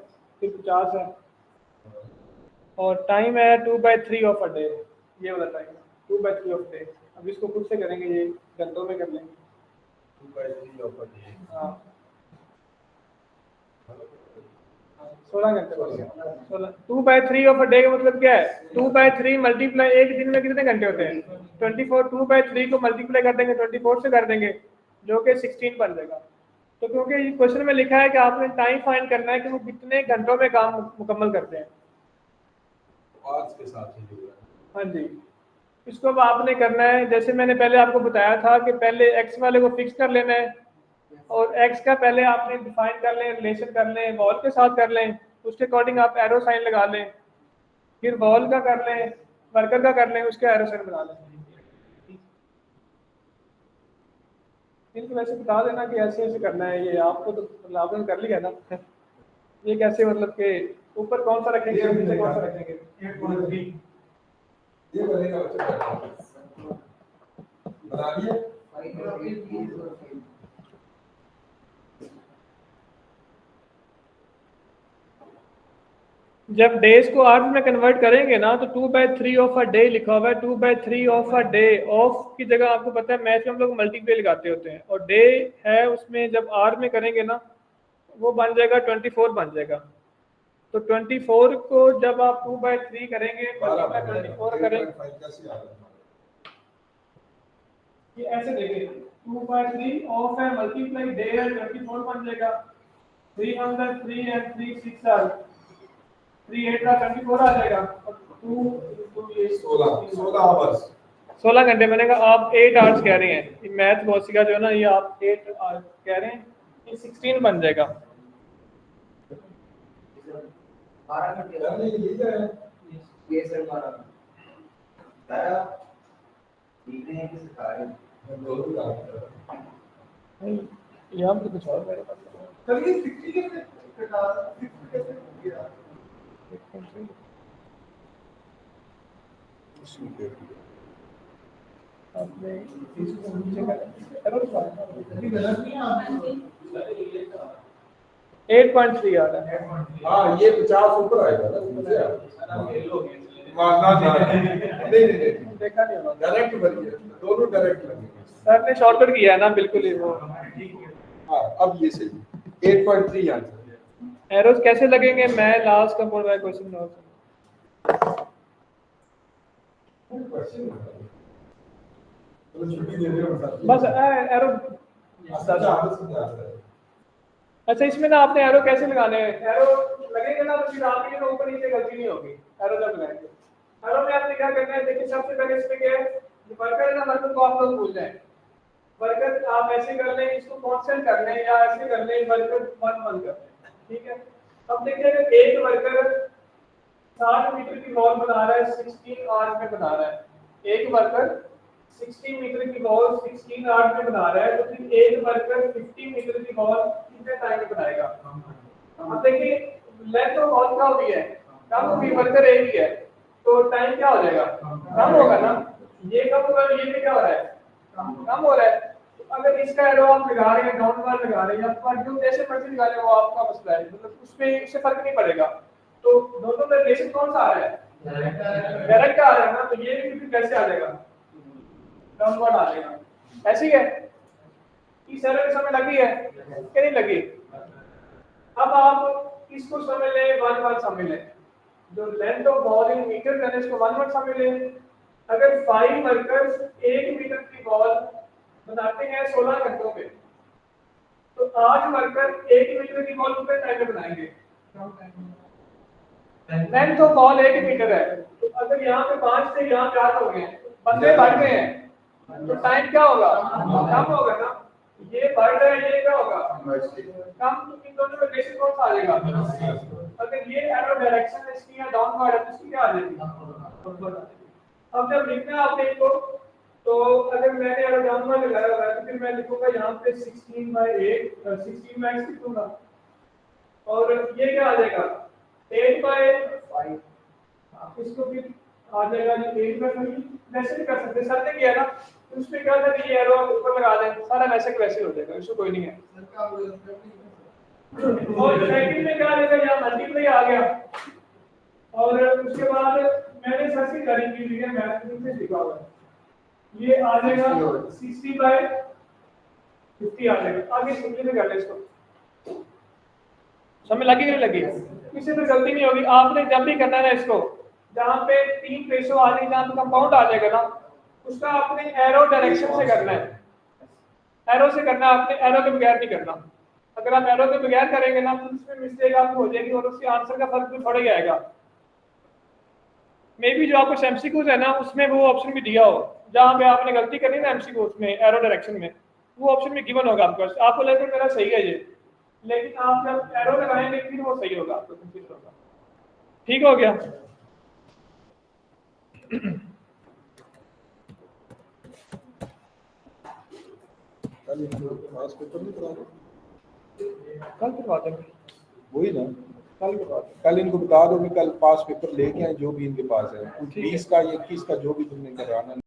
फिर 50 है, और टाइम है 2/3 ऑफ अ डे। ये वाला टाइम है 2/3 ऑफ डे। अब इसको खुद से करेंगे, ये घंटों में कर लेंगे। 2/3 ऑफ अ डे। हाँ 16 घंटे हो गया। 2/3 ऑफ अ डे का मतलब क्या है? 2/3 मल्टीप्लाई, एक दिन में कितने घंटे होते हैं? 24। 2/3 को मल्टीप्लाई कर देंगे 24 से कर देंगे, जो कि 16 बन जाएगा। तो क्योंकि क्वेश्चन में लिखा है कि आपने टाइम फाइंड करना है कि वो कितने घंटों में काम मुकम्मल करते हैं, आवर्स के साथ ही जुड़ा है। हाँ जी। इसको अब आपने करना है, जैसे मैंने पहले आपको बताया था कि पहले एक्स वाले को फिक्स कर लेना है, और एक्स का पहले आपने डिफाइन कर लें, रिलेशन कर लें, वॉल के साथ कर लें, उसके अकॉर्डिंग आप एरो साइन लगा लें, फिर वॉल का कर लें, वर्कर का कर लें, उसके एरो साइन बना लें। इनको वैसे बता देना कि ऐसे ऐसे करना है, ये आपको तो आपने कर लिया ना। ये कैसे, मतलब कि ऊपर कौन सा रखेंगे, नीचे कौन सा रखेंगे? 8.3 ये बनेगा बना दिया। जब डेज को आवर्स में कन्वर्ट करेंगे ना, तो 2/3 ऑफ अ डे लिखा हुआ है। 2/3 ऑफ अ डे, ऑफ की जगह आपको पता है मैथ में हम लोग मल्टीप्लाई लगाते होते हैं, और डे है उसमें जब आवर में करेंगे ना, वो बन जाएगा 24 बन जाएगा। तो 24 को जब आप 2/3 करेंगे, 24 करेंगे, ये ऐसे देखेंगे 2/3 ऑफ है मल्टीप्लाई डे है 24 बन जाएगा। 303 एंड 3 6 आर 3 8 का 24 आ जाएगा, और 2 ये 16 आवर्स 16 घंटे बनेगा। आप 8 आवर्स कह रहे हैं, ये मैथ लॉजिक का जो है ना, ये आप 8 आवर्स कह रहे हैं, ये 16 बन जाएगा। 12 घंटे करने के लिए है। ये सर 12 सीखने हैं कि सिखा रहे हैं? दोनों भी काम कर रहा है। नहीं, यहाँ पे कुछ और मेरे पास चलिए 60 कैसे कटा 60 कैसे किया? आपने इसको नीचे कर ये गलत नहीं है आपने 8.3 आ रहा है। हाँ ये 50 ऊपर आएगा ना मुझे नहीं देखा नहीं होगा, डायरेक्ट बन गया, दोनों डायरेक्ट लगेंगे। सर ने शॉर्टकट किया है ना, बिल्कुल ही वो। हाँ अब ये सही 8.3 आंसर। एरोज कैसे लगेंगे? मैं लास्ट कंपाउंड वाला क्वेश्चन नोट छुट्टी दे दे बस एरो। अच्छा इसमें ना आपने एरो कैसे लगाने हैं? एरो लगेंगे ना तो फिर आपके लिए ऊपर नीचे गलती नहीं होगी। एरो जब लगाएंगे एरो में आपने क्या करना है, देखिए सबसे पहले इसमें क्या है, जो वर्कर है ना, वर्कर को आप लोग भूल जाए। वर्कर आप ऐसे कर लें, इसको कांस्टेंट कर लें या ऐसे कर लें, वर्कर 1 1 कर लें, ठीक है। अब देखिए अगर एक वर्कर 60 मीटर की बॉल बना रहा है 16 आवर्स में बना रहा है, एक वर्कर 60 मीटर की बॉल 16 आवर्स में बना रहा है, तो फिर एक वर्कर 50 मीटर की बॉल कितने टाइम में बनाएगा? अब देखिए लेंथ ऑफ बॉल क्या होगी है, कम होगी, वर्कर एक ही है, तो टाइम क्या हो जाएगा? कम होगा ना। ये कम होगा, ये भी क्या हो रहा है? कम हो रहा है। तो अगर इसका एरो आप लगा रहे हैं, डाउन वार लगा रहे हैं या पर जो जैसे मर्जी लगा रहे हैं वो आपका मसला है, मतलब उसमें उससे फर्क नहीं पड़ेगा। तो दोनों में रिलेशन कौन सा आ रहा है? डायरेक्ट आ रहा है ना, तो ये भी फिर कैसे आ जाएगा? डाउनवर्ड आ जाएगा। ऐसी है इस एरो की समझ लगी है कि नहीं लगी? अब आप इसको समझ लें, 1 1 समझ लें, जो length of ball in metre है इसको 1 1 समझ लें। अगर 5 वर्कर्स 1 मीटर की बॉल बनाते हैं 16 घंटों में, तो 8 वर्कर 1 मीटर की बॉल कितने टाइम में बनाएंगे? लेंथ ऑफ बॉल 1 मीटर है, तो अगर यहाँ पे 5 थे यहाँ 4 हो गए, बंदे बढ़ गए हैं, तो टाइम क्या होगा? कम होगा ना। ये बढ़ रहा है, ये क्या होगा? कम। तो इन दोनों में रिलेशन कौन सा आ जाएगा? अगर ये एरो डायरेक्शन है इसकी या डाउनवर्ड है तो इसकी क्या आ जाएगी? अब जब लिखना है आपने इसको, तो अगर मैंने एरो डाउनवर्ड लगाया हुआ है तो फिर मैं लिखूंगा यहाँ पे 16/8 16 लिखूंगा, और ये क्या आ जाएगा? 8/5। इसको फिर आ जाएगा जी 8/5। वैसे भी कर सकते, सर ने किया ना, तो उसमें क्या था कि ये एरो ऊपर लगा दें, सारा वैसे वैसे हो जाएगा, इसको कोई नहीं है। और सेकंड में क्या आ जाएगा? यहाँ मल्टीप्लाई आ गया, और उसके बाद मैंने सर से करी की है, मैथमेटिक्स में लिखा हुआ है, ये आ जाएगा 60/50 आ जाएगा। आगे सिंपली कर ले इसको, समझ लगी नहीं लगी? इससे तो गलती नहीं होगी। आपने जब भी करना है ना इसको, जहाँ पे 3 रेशो आ जाएगी, जहाँ पे कंपाउंड आ जाएगा ना, उसका आपने एरो डायरेक्शन से करना है, एरो से करना है आपने, एरो के बगैर नहीं करना। अगर आप एरो के बगैर करेंगे ना तो उसमें मिस्टेक आपको हो जाएगी और उसके आंसर का फर्क भी थोड़ा ही आएगा। मे बी जो आपको एमसीक्यूज है ना उसमें वो ऑप्शन भी दिया हो, जहाँ पे आपने गलती करनी है ना एमसीक्यू उसमें एरो डायरेक्शन में, वो ऑप्शन भी गिवन होगा आपको, आपको लगेगा मेरा सही है ये, लेकिन आप जब एरो लगाएंगे फिर वो सही होगा, आपको कंफ्यूज होगा। ठीक हो गया? कल इनको पास पेपर नहीं करा दो, कल करवा देंगे, वही ना कल करवा देंगे। कल इनको बता दो कि कल पास पेपर लेके आए जो भी इनके पास है, 20 का 21 का जो भी तुमने कराना